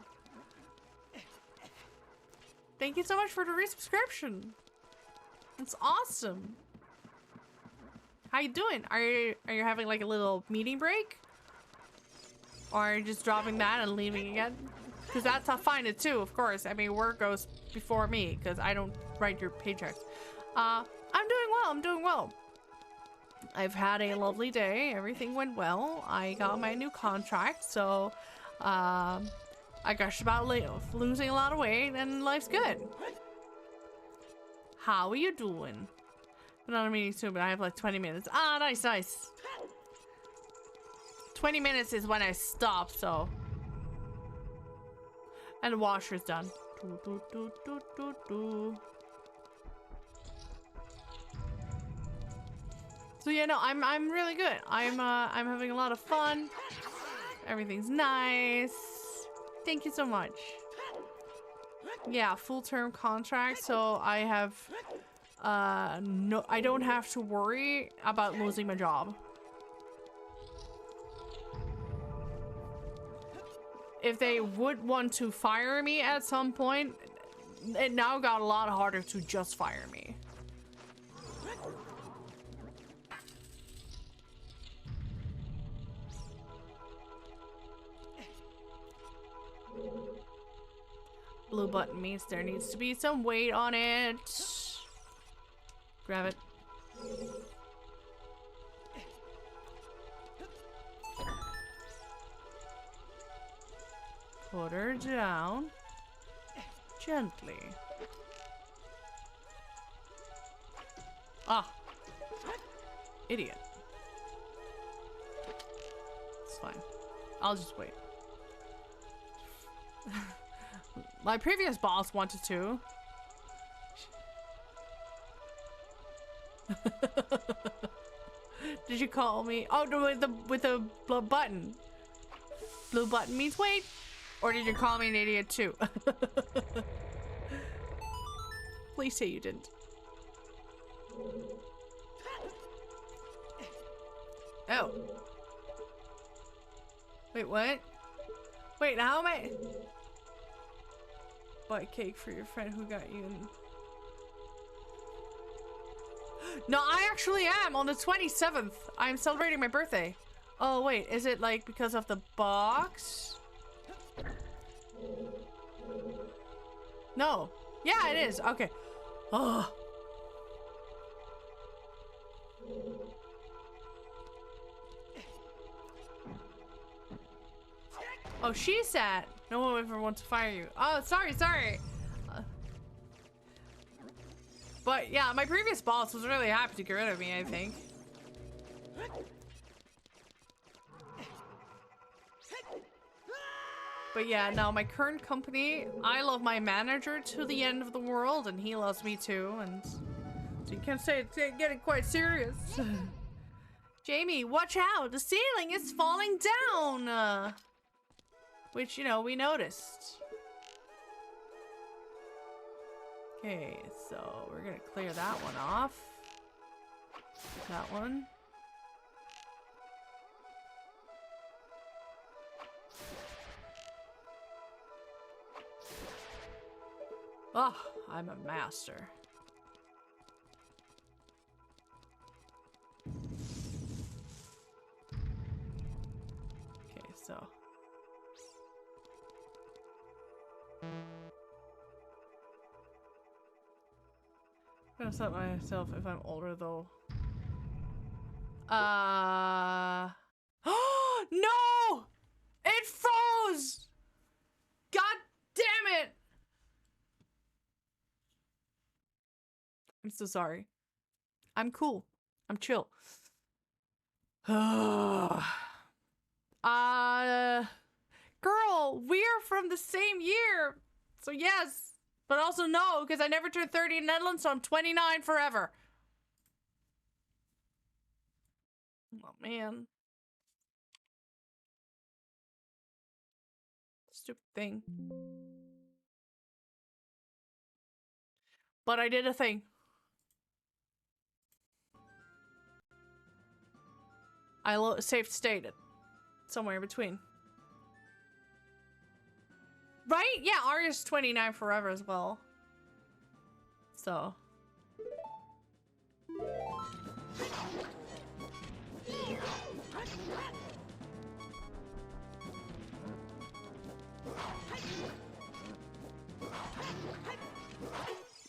Thank you so much for the resubscription. It's awesome. How you doing? Are you having like a little meeting break? Or are you just dropping that and leaving again? Because that's how I find it too, of course. I mean, work goes before me because I don't write your paychecks. I'm doing well. I'm doing well. I've had a lovely day. Everything went well. I got my new contract, so I guess about losing a lot of weight, and life's good. How are you doing? I'm not a meeting soon, but I have like 20 minutes. Ah, nice, nice. 20 minutes is when I stop, so. And the washer's done. So yeah, no, I'm really good. I'm having a lot of fun. Everything's nice. Thank you so much. Yeah, full-term contract, so I have no, I don't have to worry about losing my job. If they would want to fire me at some point, it now got a lot harder to just fire me. Blue button means there needs to be some weight on it. Grab it. Put her down. Gently. Ah. Idiot. It's fine. I'll just wait. My previous boss wanted to. Did you call me? Oh, no, with the blue button. Blue button means wait. Or did you call me an idiot too? Please say you didn't. Oh. Wait, what? Wait, how am I? Buy cake for your friend who got you in. No, I actually am on the 27th. I'm celebrating my birthday. Oh, wait, is it like because of the box? No. Yeah, it is. Okay. Oh. Oh, she said no one ever wants to fire you. Oh, sorry. But yeah, my previous boss was really happy to get rid of me, I think. But yeah, no, my current company, I love my manager to the end of the world, and he loves me too, and so you can say it's getting quite serious. Jamie, watch out! The ceiling is falling down! Which, you know, we noticed. Okay, so we're gonna clear that one off. That one. Oh, I'm a master. Okay, so. I'm gonna set myself if I'm older though. Oh no! It froze! God damn it! I'm so sorry. I'm cool. I'm chill. Girl, we're from the same year. So yes, but also no, because I never turned 30 in Netherlands, so I'm 29 forever. Oh man. Stupid thing. But I did a thing. I saved state it. Somewhere in between. Right? Yeah, Arya's 29 forever as well. So.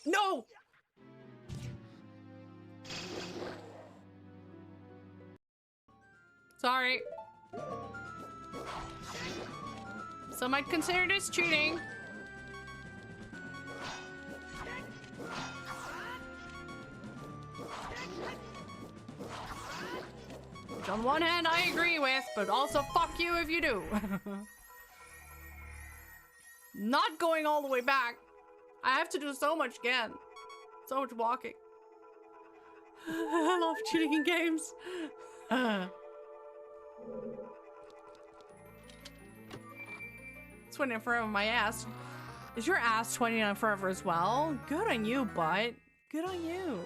No! Sorry. Some might consider this cheating. Which on one hand I agree with, but also fuck you if you do. Not going all the way back. I have to do so much again. So much walking. I love cheating in games. It's 29 forever, my ass. Is your ass 29 forever as well? Good on you, butt. Good on you.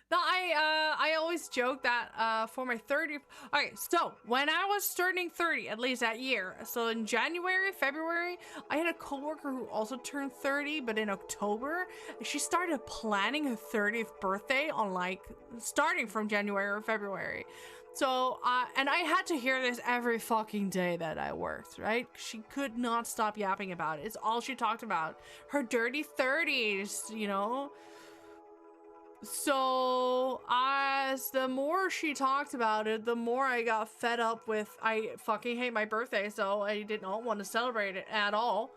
No, I always joke that for my 30th. Okay, so when I was turning 30, at least that year, so in January, February, I had a coworker who also turned 30, but in October, she started planning her 30th birthday on like starting from January or February. So, and I had to hear this every fucking day that I worked, right? She could not stop yapping about it. It's all she talked about. Her dirty 30s, you know? So, as the more she talked about it, the more I got fed up with, I fucking hate my birthday, so I did not want to celebrate it at all.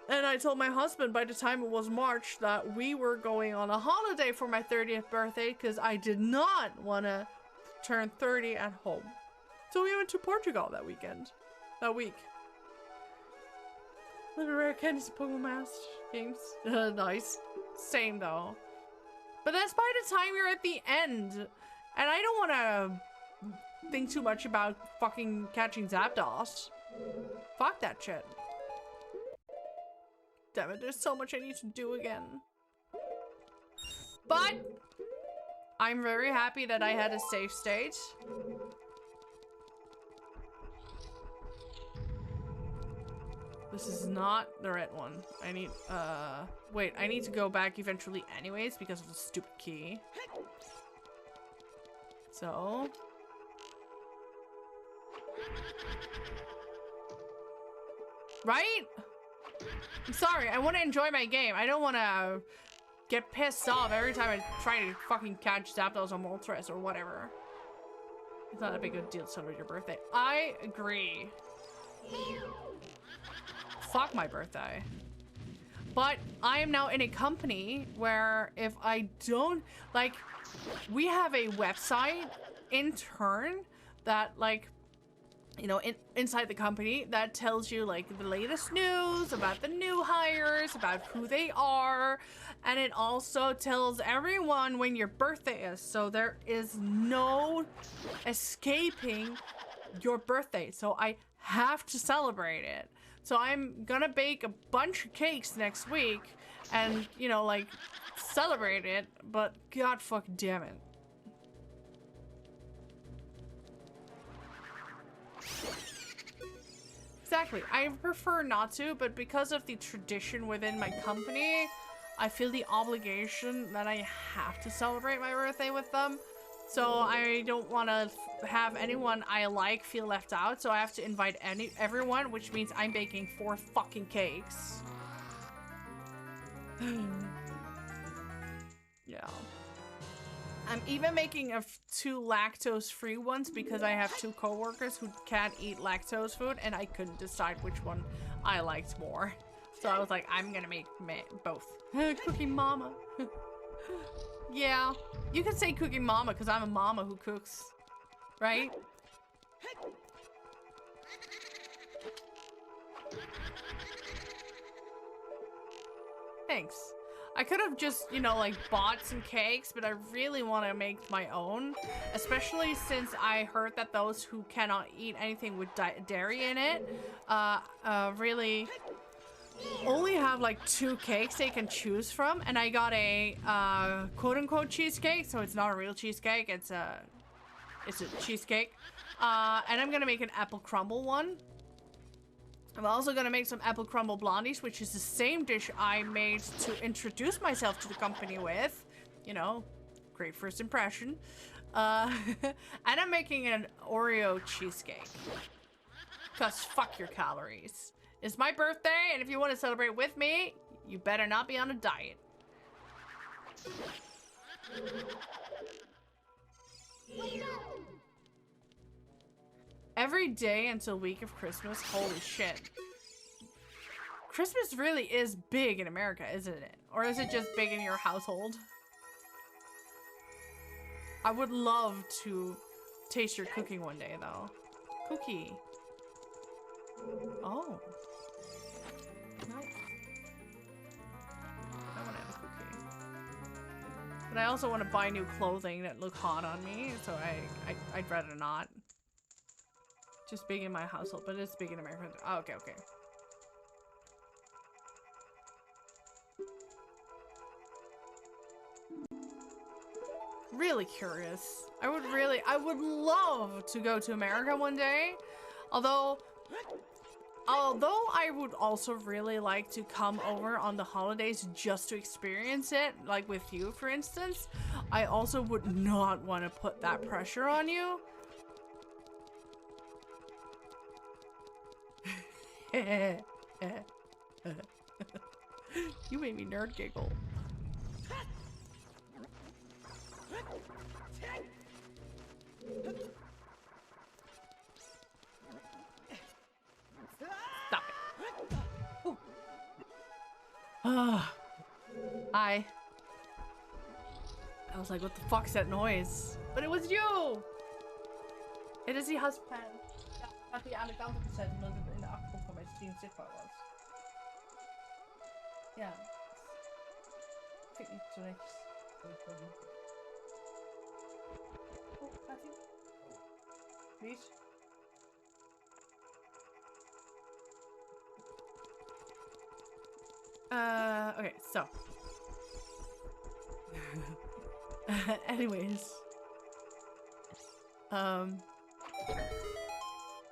And I told my husband by the time it was March that we were going on a holiday for my 30th birthday because I did not want to turn 30 at home. So we went to Portugal that week. Little rare candies and Pokemon Master games. Nice. Same though. But that's by the time you're at the end. And I don't want to think too much about fucking catching Zapdos. Fuck that shit. Damn it, there's so much I need to do again. But I'm very happy that I had a safe state. This is not the right one. I need, wait, I need to go back eventually anyways because of the stupid key. So. Right? I'm sorry, I want to enjoy my game. I don't want to get pissed off every time I try to fucking catch Zapdos or Moltres or whatever. It's not a big deal to celebrate your birthday. I agree. Fuck my birthday. But I am now in a company where if I don't, like, we have a website intern that, like, you know, inside the company that tells you like the latest news about the new hires, about who they are, and it also tells everyone when your birthday is, so there is no escaping your birthday. So I have to celebrate it. So I'm gonna bake a bunch of cakes next week and, you know, like, celebrate it, but god fuck damn it. Exactly. I prefer not to, but because of the tradition within my company, I feel the obligation that I have to celebrate my birthday with them. So I don't want to have anyone I like feel left out, so I have to invite everyone, which means I'm baking 4 fucking cakes. Yeah. I'm even making 2 lactose-free ones because I have 2 coworkers who can't eat lactose food, and I couldn't decide which one I liked more. So I was like, I'm gonna make both. Cooking mama. Yeah, you can say cooking mama because I'm a mama who cooks, right? Thanks. I could have just, you know, like, bought some cakes, but I really want to make my own. Especially since I heard that those who cannot eat anything with dairy in it, really only have, like, 2 cakes they can choose from. And I got a, quote-unquote cheesecake, so it's not a real cheesecake, it's a cheesecake. And I'm gonna make an apple crumble one. I'm also gonna make some apple crumble blondies, which is the same dish I made to introduce myself to the company with. You know, great first impression. And I'm making an Oreo cheesecake. Cause fuck your calories. It's my birthday, and if you want to celebrate with me, you better not be on a diet. Every day until week of Christmas, holy shit. Christmas really is big in America, isn't it? Or is it just big in your household? I would love to taste your cooking one day, though. Cookie. Oh. Nice. I want to have a cookie. But I also want to buy new clothing that look hot on me, so I'd rather not. Just big in my household, but it's big in America. Oh, okay, okay. Really curious. I would love to go to America one day. Although I would also really like to come over on the holidays just to experience it, like with you, for instance. I also would not want to put that pressure on you. You made me nerd giggle. Stop it. I was like, what the fuck's that noise? But it was you! It is die husband. Ja, had hij aan de kant gezet omdat het in de achtergrond van mijn stream zichtbaar was. Ja. Vind ik niet zo netjes. Oh, gaat hij? Please. Okay, so. Anyways. What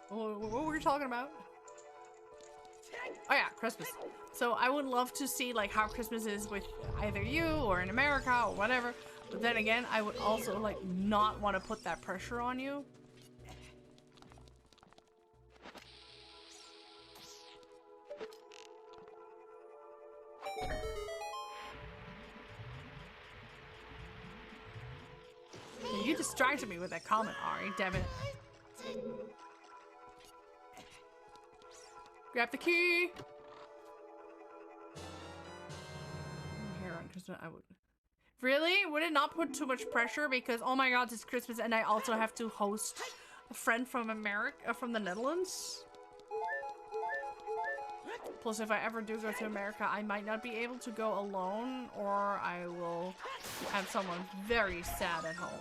were we talking about? Oh yeah, Christmas. So I would love to see like how Christmas is with either you or in America or whatever. But then again, I would also like not want to put that pressure on you. You distracted me with that comment, Ari. Damn it. Grab the key. Here on Christmas, I would. Really? Would it not put too much pressure? Because oh my god, it's Christmas and I also have to host a friend from America, from the Netherlands. Plus, if I ever do go to America, I might not be able to go alone, or I will have someone very sad at home.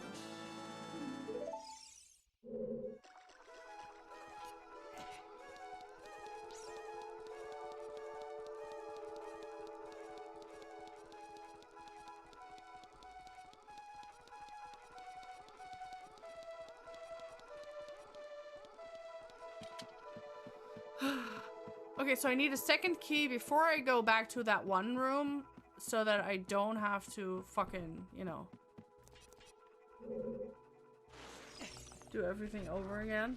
Okay, so I need a second key before I go back to that one room so that I don't have to fucking, you know, do everything over again.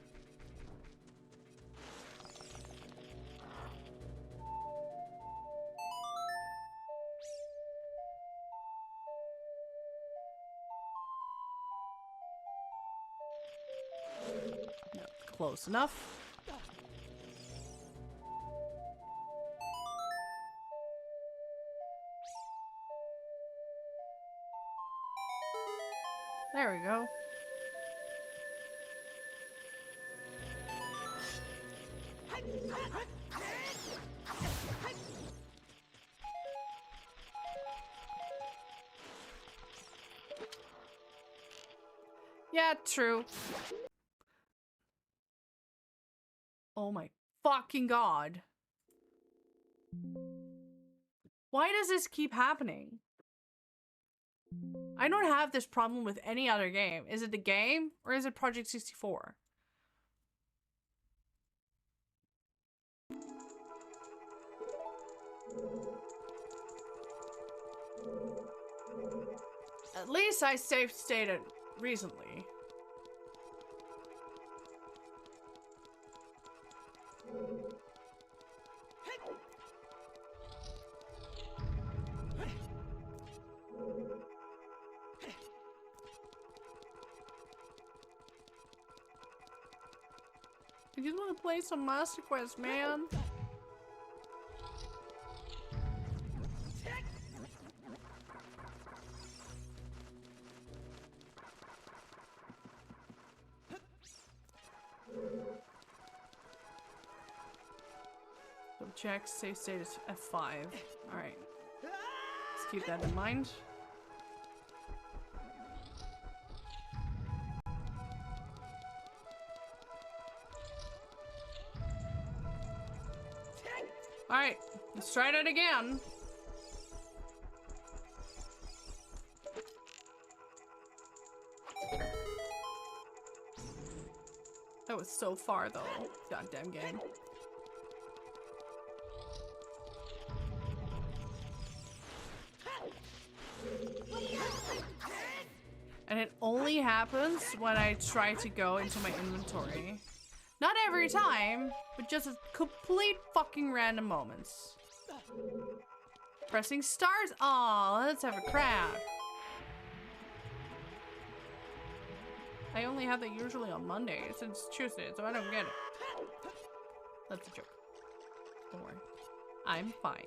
No, close enough. There we go. Yeah, true. Oh my fucking god. Why does this keep happening? I don't have this problem with any other game. Is it the game or is it Project 64? At least I safe stated recently. I just want to play some Master Quest, man. Check, save state is F5. Alright. Let's keep that in mind. Alright, let's try that again. That was so far though. Goddamn game. And it only happens when I try to go into my inventory. Not every time, but just at complete fucking random moments. Pressing stars. Aw, let's have a crack. I only have that usually on Mondays. It's Tuesday, so I don't get it. That's a joke. Don't worry. I'm fine.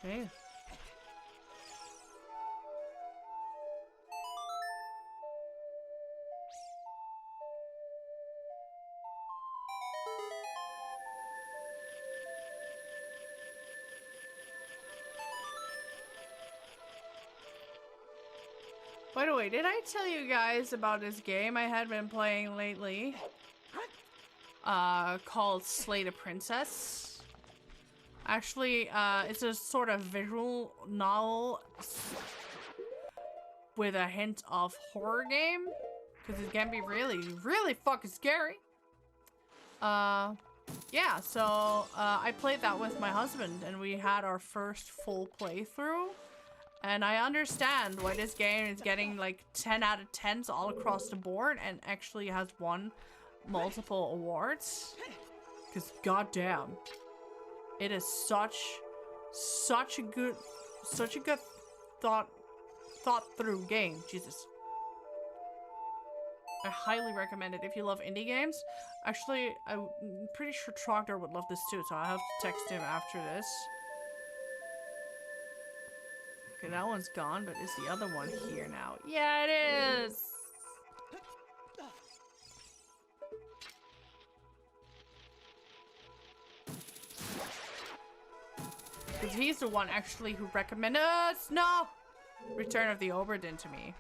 Okay. By the way, did I tell you guys about this game I had been playing lately? Called Slay the Princess. Actually, it's a sort of visual novel with a hint of horror game. Because it can be really, really fucking scary. Yeah, so, I played that with my husband and we had our first full playthrough. And I understand why this game is getting like 10 out of 10s all across the board and actually has won multiple awards. Because goddamn, it is such a good thought through game. Jesus. I highly recommend it if you love indie games. Actually, I'm pretty sure Trogdor would love this too, so I'll have to text him after this. Okay, that one's gone, but is the other one here now? Yeah, it is! Because he's the one actually who recommended us. No! Return of the Obra Dinn to me.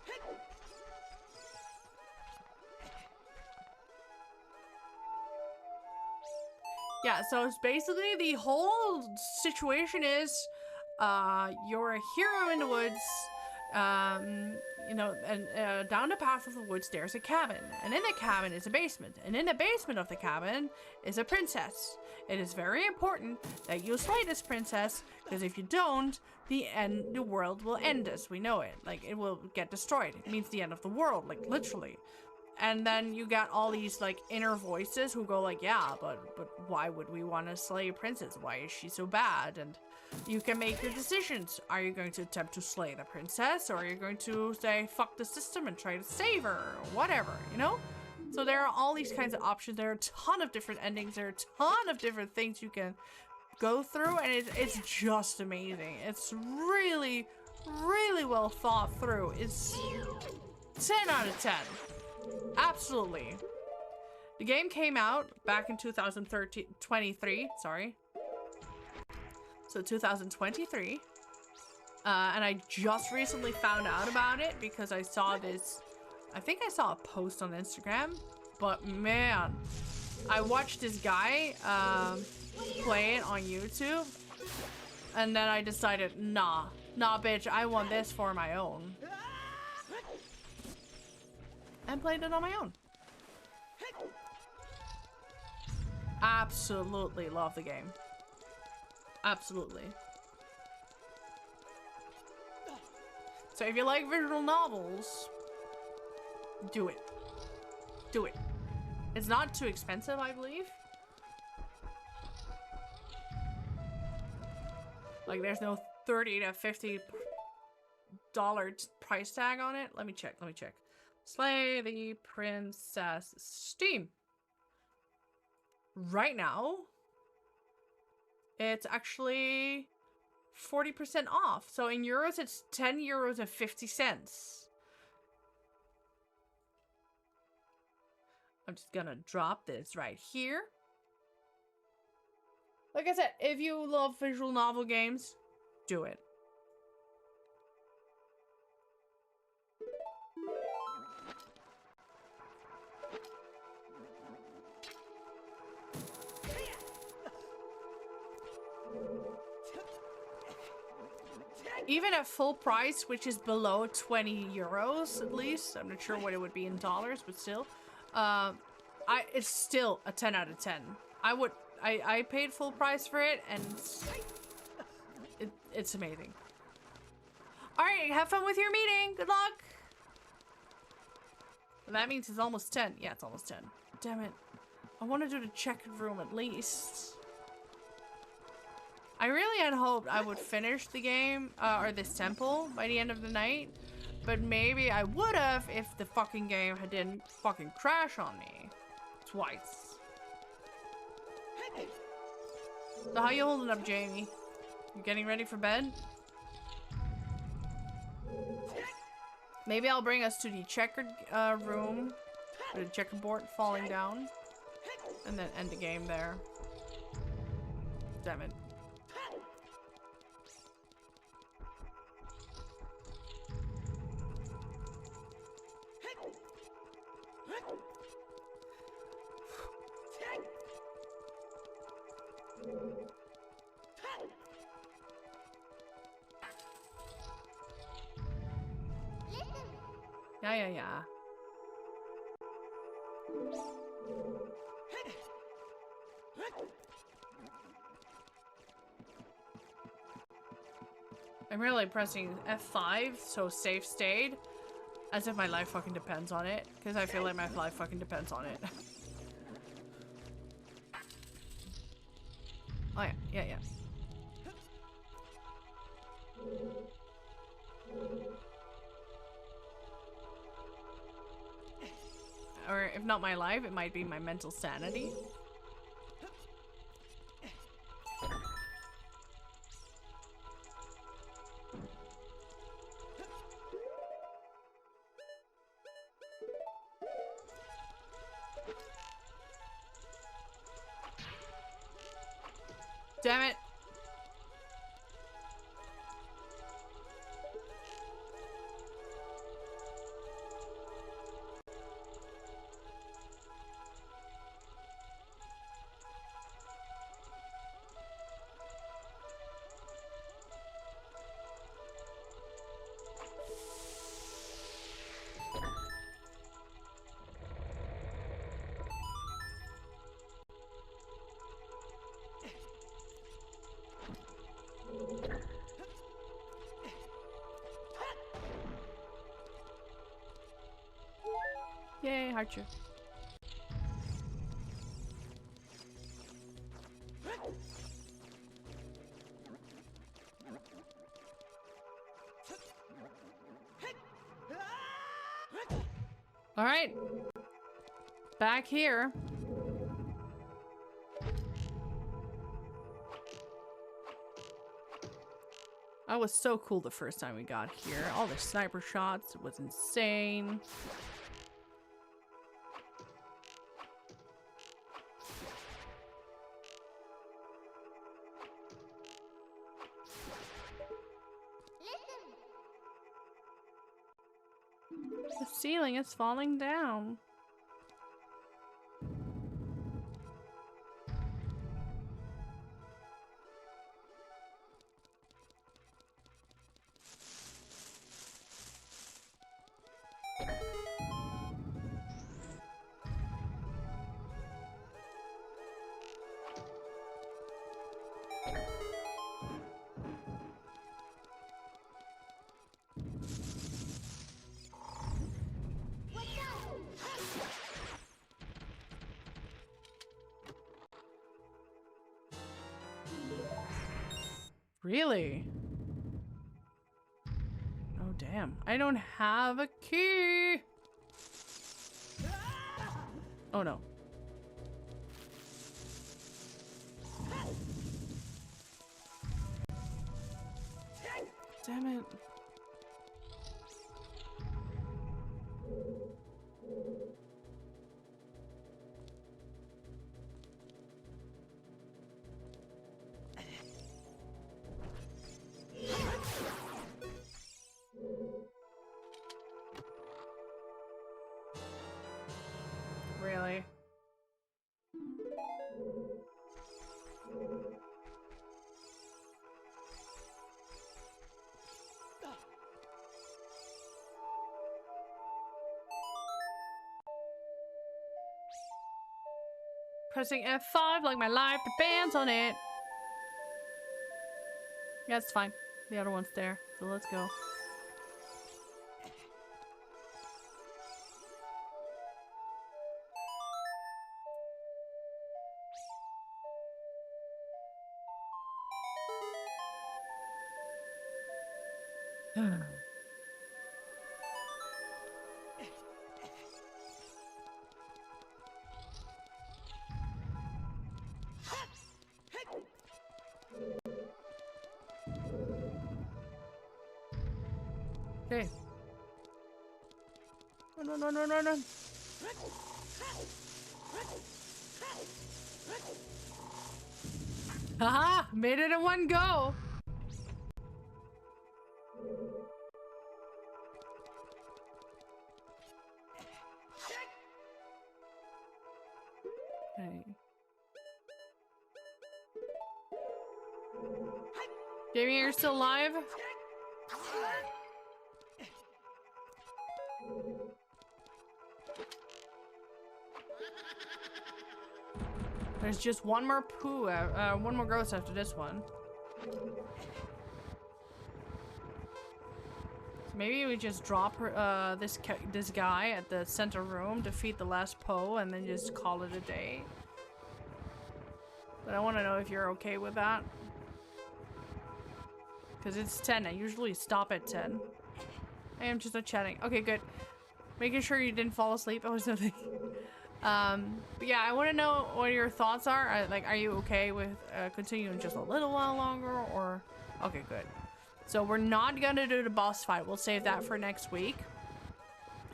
Yeah, so it's basically the whole situation is you're a hero in the woods, you know, and down the path of the woods there's a cabin, and in the cabin is a basement, and in the basement of the cabin is a princess. It is very important that you slay this princess, because if you don't, the world will end as we know it. Like, it will get destroyed. It means the end of the world, like, literally. And then you got all these, like, inner voices who go like, yeah, but why would we want to slay a princess? Why is she so bad? And you can make your decisions. Are you going to attempt to slay the princess? Or are you going to say, fuck the system and try to save her? Or whatever, you know? So there are all these kinds of options. There are a ton of different endings. There are a ton of different things you can go through. And it's just amazing. It's really, really well thought through. It's 10 out of 10. Absolutely. The game came out back in 2023, sorry. So 2023. And I just recently found out about it because I saw this, I think I saw a post on Instagram, but man, I watched this guy play it on YouTube, and then I decided, nah bitch, I want this for my own. And played it on my own. Absolutely love the game. Absolutely. So if you like visual novels, do it. Do it. It's not too expensive, I believe. Like, there's no $30 to $50 price tag on it. Let me check. Slay the Princess. Steam. Right now, it's actually 40% off. So in euros, it's 10 euros and 50 cents. I'm just gonna drop this right here. Like I said, if you love visual novel games, do it. Even at full price, which is below 20 euros at least. I'm not sure what it would be in dollars, but still. It's still a 10 out of 10. I paid full price for it, and it's amazing. Alright, have fun with your meeting. Good luck. That means it's almost 10. Yeah, it's almost 10. Damn it. I want to do the checkered room at least. I really had hoped I would finish the game, or this temple, by the end of the night. But maybe I would have if the fucking game didn't fucking crash on me. Twice. So how you holding up, Jamie? You getting ready for bed? Maybe I'll bring us to the checkered room. With the checkerboard falling down. And then end the game there. Damn it. Yeah. I'm really pressing F5, so safe stayed, as if my life fucking depends on it, because I feel like my life fucking depends on it. Oh yeah. Or if not my life, it might be my mental sanity. Damn it. Yay, Archer. All right, back here. That was so cool the first time we got here. All the sniper shots, it was insane. The ceiling is falling down. Really? Oh, damn. I don't have a key. Oh, no. Damn it. Really? Pressing F5 like my life depends on it. Yeah, it's fine. The other one's there, so let's go. Okay. No, no, no, no, no, no. Haha! Made it in one go! Okay. Jamie, you're still alive? There's just one more one more ghost after this one. So maybe we just drop her, this guy at the center room, defeat the last Poe, and then just call it a day. But I want to know if you're okay with that. Because it's 10. I usually stop at 10. I am just not chatting. Okay, good. Making sure you didn't fall asleep. I was nothing. But yeah, I want to know what your thoughts are. Like, are you okay with continuing just a little while longer, or? Okay, good. So we're not gonna do the boss fight. We'll save that for next week,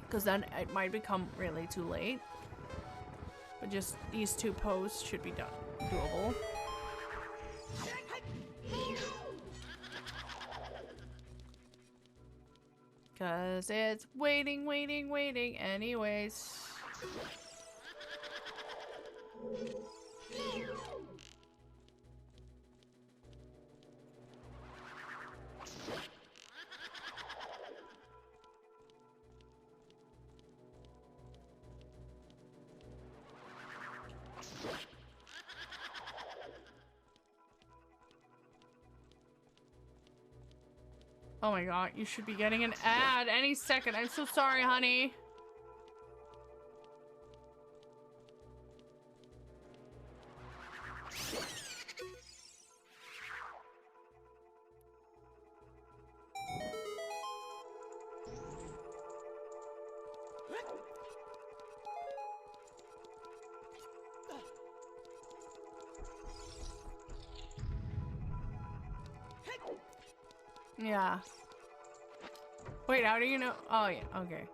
because then it might become really too late. But just these two poses should be doable. Cause it's waiting, waiting, waiting anyways. Oh my god, you should be getting an ad any second. I'm so sorry, honey. Yeah. Wait, how do you know? Oh, yeah, okay.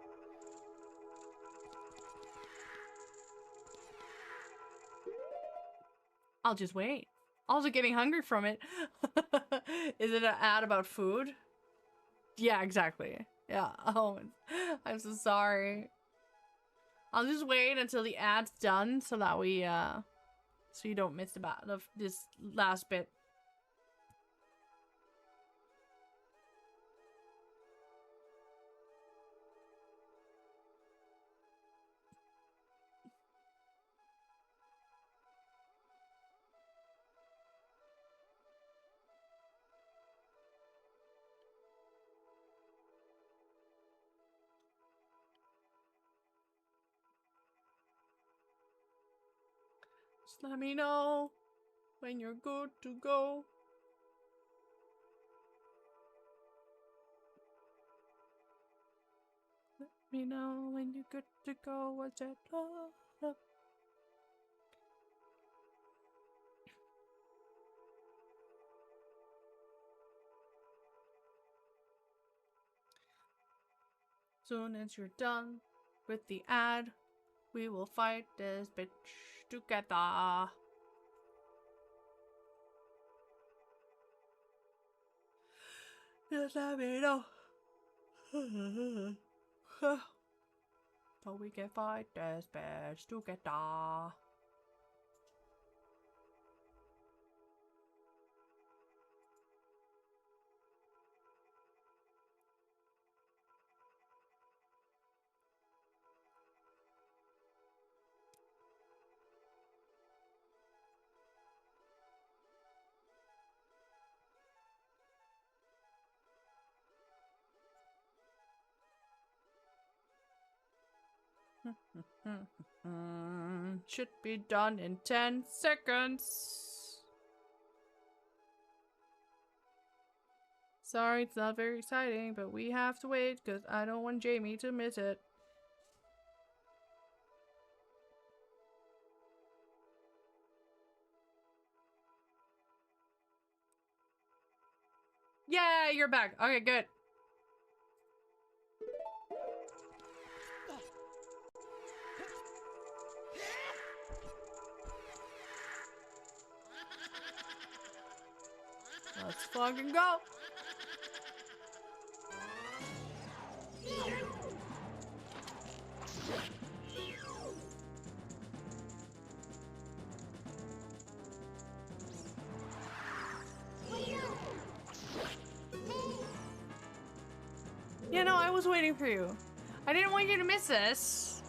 I'll just wait. Also getting hungry from it. Is it an ad about food? Yeah, exactly. Yeah. Oh, I'm so sorry. I'll just wait until the ad's done so that we, so you don't miss this last bit. Just let me know when you're good to go. Let me know when you're good to go. What's that? Soon as you're done with the ad, we will fight this bitch together. Just let me know. So we can fight this bitch together. Should be done in 10 seconds. Sorry, it's not very exciting, but we have to wait because I don't want Jamie to miss it. Yeah, you're back. Okay, good. Let's fucking go. Yeah, no, I was waiting for you. I didn't want you to miss this.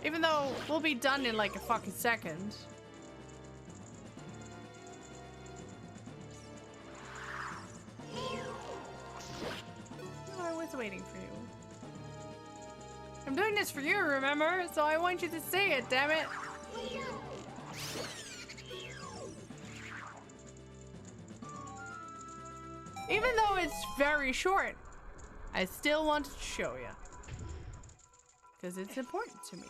Even though we'll be done in like a fucking second. No, I was waiting for you. I'm doing this for you, remember? So I want you to say it, damn it. Even though it's very short, I still wanted to show you. Because it's important to me.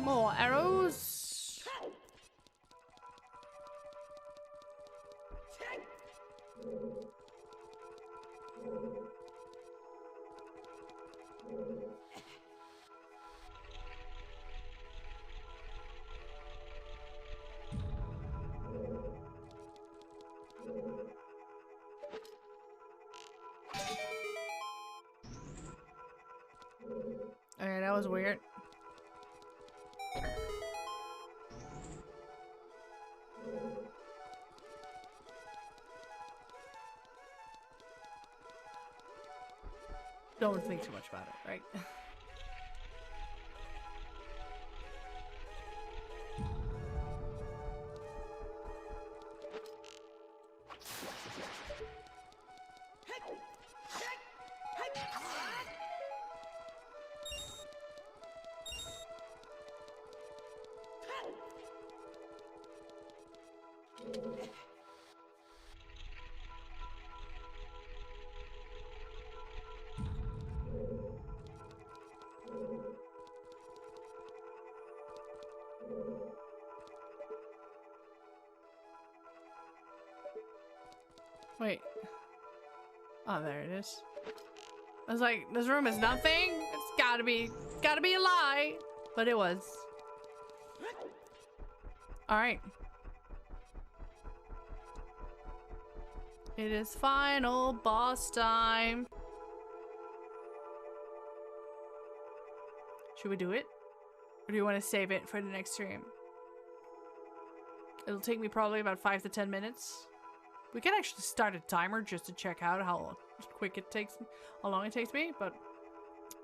More arrows. Okay, that was weird. Don't think too much about it, right? Wait. Oh, there it is. I was like, this room is nothing? It's gotta be a lie. But it was. Alright. It is final boss time. Should we do it? Or do you want to save it for the next stream? It'll take me probably about 5 to 10 minutes. We can actually start a timer just to check out how quick it takes, how long it takes me, but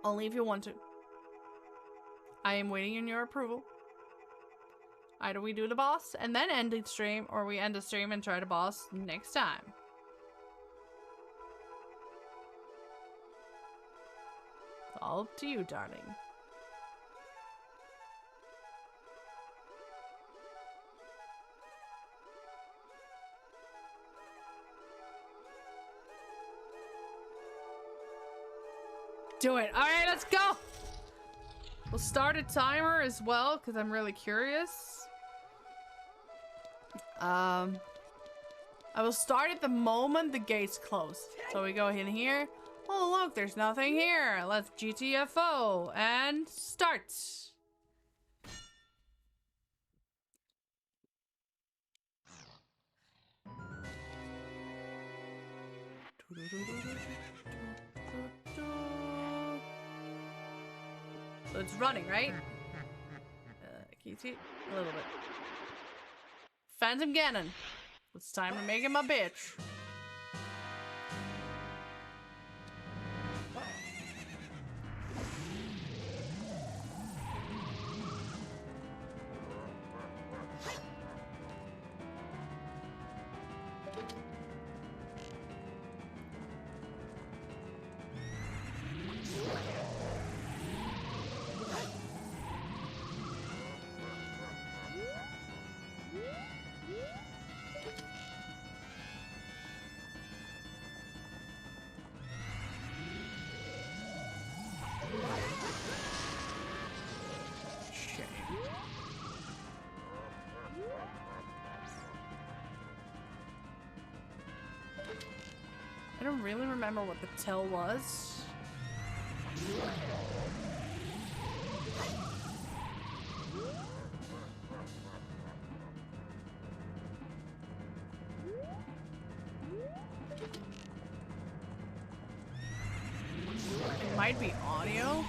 only if you want to. I am waiting on your approval. Either we do the boss and then end the stream, or we end the stream and try the boss next time. all up to you, darling. Do it. All right, let's go. We'll start a timer as well because I'm really curious. I will start at the moment the gates close. So we go in here. Oh, look, there's nothing here. Let's GTFO and start. So it's running, right? Can you see? A little bit. Phantom Ganon. It's time to make him a bitch. I don't really remember what the tell was. It might be audio.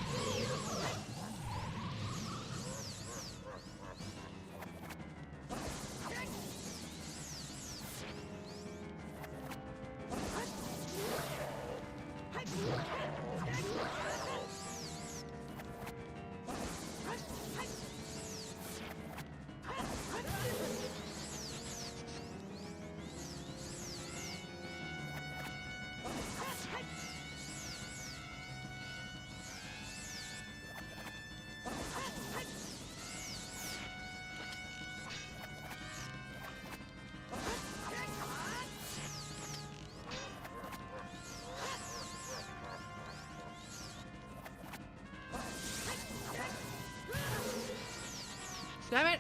Damn it!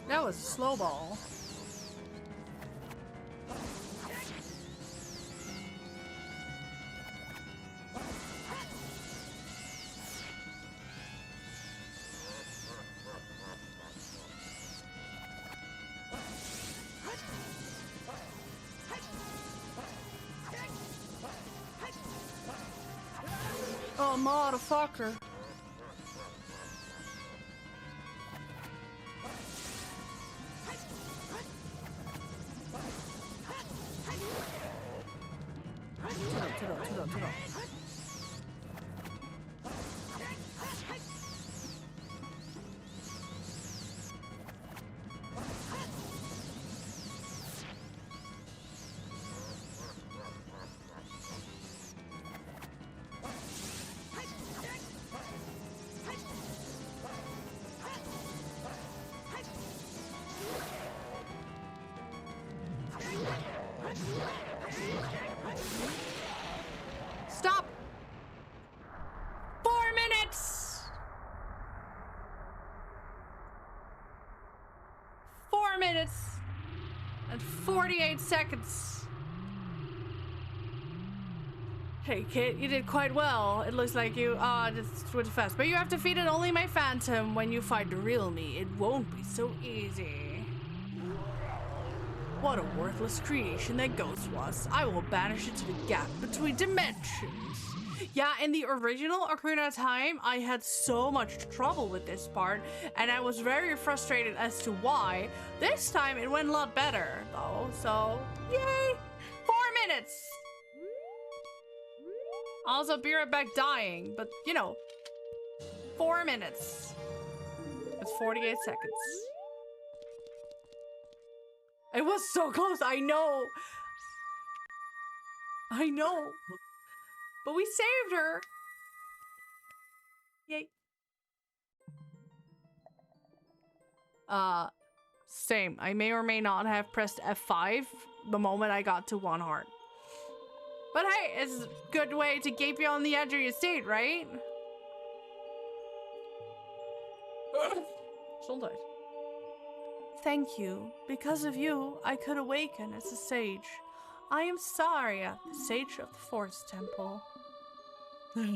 That was a slow ball. Oh, motherfucker. Stop! 4 minutes! 4 minutes and 48 seconds. Hey kid, you did quite well. It looks like you just went fast. But you have defeated only my phantom. When you fight the real me, it won't be so easy. What a worthless creation that ghost was. I will banish it to the gap between dimensions. Yeah, in the original Ocarina of Time, I had so much trouble with this part, and I was very frustrated as to why. This time, it went a lot better, though, so yay! 4 minutes! Also, be right back dying, but, you know, 4 minutes. It's 48 seconds. It was so close, I know! I know! But we saved her! Yay. Same. I may or may not have pressed F5 the moment I got to 1 heart. But hey, it's a good way to keep you on the edge of your seat, right? Sometimes. Thank you. Because of you, I could awaken as a sage. I am Saria, the sage of the Forest Temple.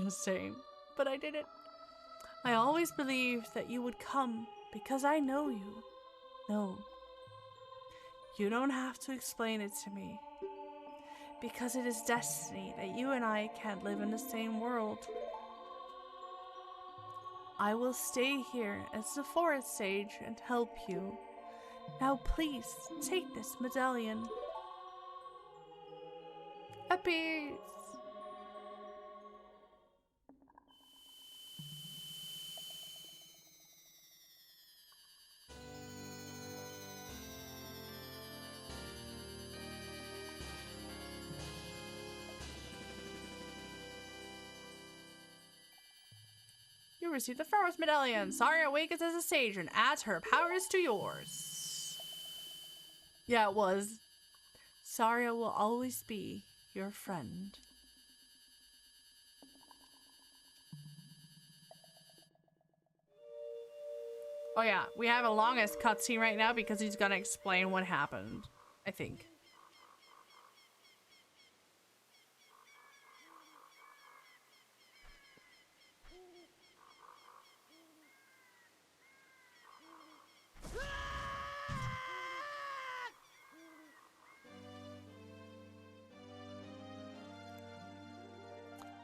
Same. But I did it. I always believed that you would come because I know you. No. You don't have to explain it to me. Because it is destiny that you and I can't live in the same world. I will stay here as the forest sage and help you. Now please, take this medallion. A peace. You received the Forest Medallion. Saria awakens as a sage and adds her powers to yours. Yeah, it was. Saria will always be your friend. Oh yeah, we have a longest cutscene right now because he's gonna explain what happened, I think.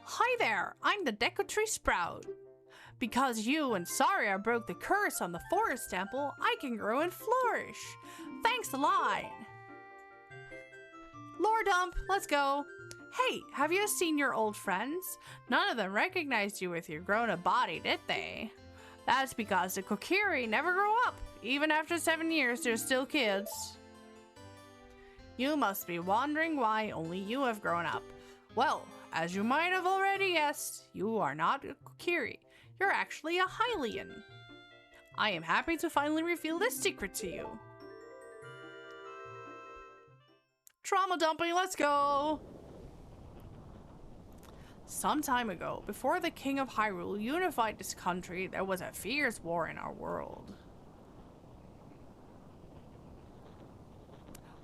Hi there, I'm the Deku Sprout. Because you and Saria broke the curse on the Forest Temple, I can grow and flourish. Thanks a lot. Lore dump, let's go. Hey, have you seen your old friends? None of them recognized you with your grown-up body, did they? That's because the Kokiri never grow up. Even after 7 years, they're still kids. You must be wondering why only you have grown up. Well, as you might have already guessed, you are not a Kokiri. You're actually a Hylian. I am happy to finally reveal this secret to you. Trauma dumping, let's go! Some time ago, before the King of Hyrule unified this country, there was a fierce war in our world.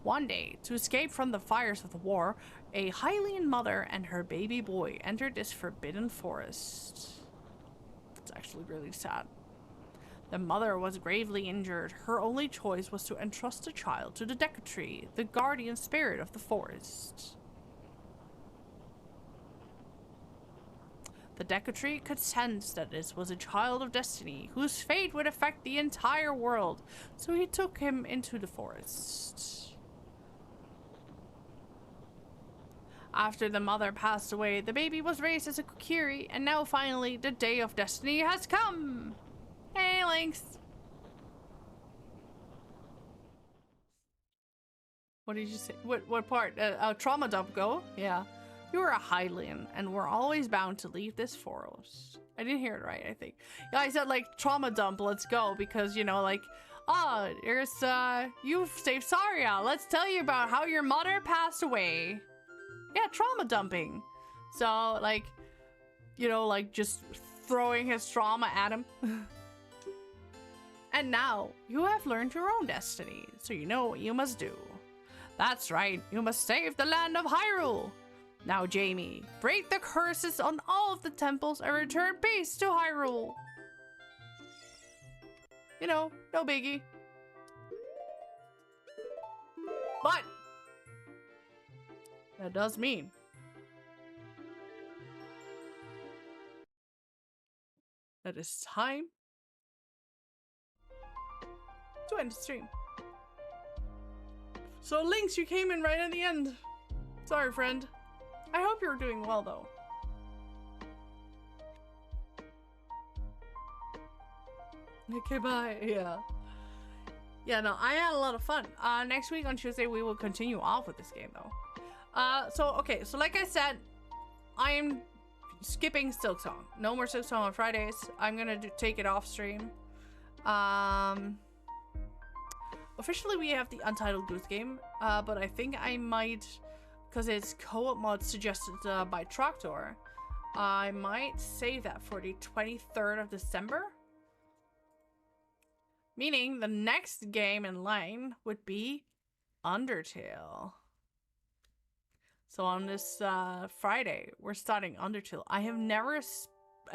One day, to escape from the fires of the war, a Hylian mother and her baby boy entered this forbidden forest. It's actually really sad. The mother was gravely injured. Her only choice was to entrust the child to the Deku, the guardian spirit of the forest. The Deku could sense that this was a child of destiny, whose fate would affect the entire world, so he took him into the forest. After the mother passed away, the baby was raised as a Kokiri, and now finally, the day of destiny has come! Hey, Lynx! What did you say? What part? Trauma dump go? Yeah. You are a Hylian, and we're always bound to leave this forest. I didn't hear it right, I think. Yeah, I said, like, trauma dump, let's go, because, you know, like, oh, there's, you've saved Saria. Let's tell you about how your mother passed away. Yeah, trauma dumping. So, like, you know, like, just throwing his trauma at him. And now, you have learned your own destiny, so you know what you must do. That's right, you must save the land of Hyrule. Now, Jamie, break the curses on all of the temples and return peace to Hyrule. You know, no biggie. But that does mean that it's time to end the stream. So Lynx, you came in right at the end. Sorry, friend. I hope you're doing well, though. Okay, bye. Yeah. Yeah, no, I had a lot of fun. Next week on Tuesday, we will continue off with this game, though. Okay, so like I said, I am skipping Silksong. No more Silksong on Fridays. I'm gonna take it off stream. Officially, we have the Untitled Goose Game, but I think I might, because it's co-op mod suggested by Tractor, I might save that for the 23rd of December. Meaning the next game in line would be Undertale. So on this Friday, we're starting Undertale. I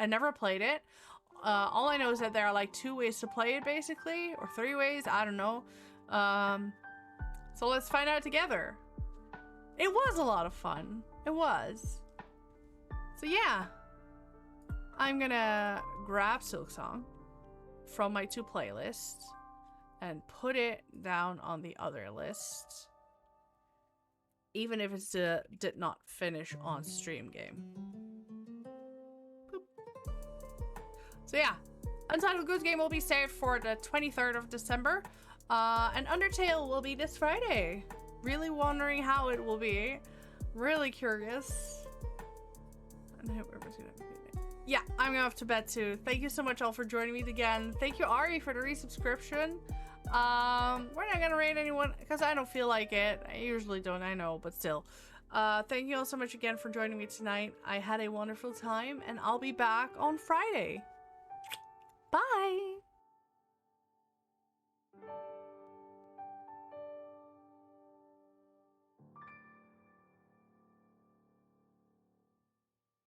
never played it. All I know is that there are like 2 ways to play it, basically, or 3 ways. I don't know. So let's find out together. It was a lot of fun. It was. So yeah, I'm gonna grab Silksong from my 2 playlists and put it down on the other list, even if it's the did not finish on stream game. Boop. So yeah, Untitled Goose Game will be saved for the 23rd of December, and Undertale will be this Friday. Really wondering how it will be. Really curious. Yeah, I'm going off to bed too. Thank you so much all for joining me again. Thank you, Ari, for the resubscription. We're not gonna rate anyone because I don't feel like it. I usually don't, I know, but still. Thank you all so much again for joining me tonight. I had a wonderful time, and I'll be back on Friday. Bye!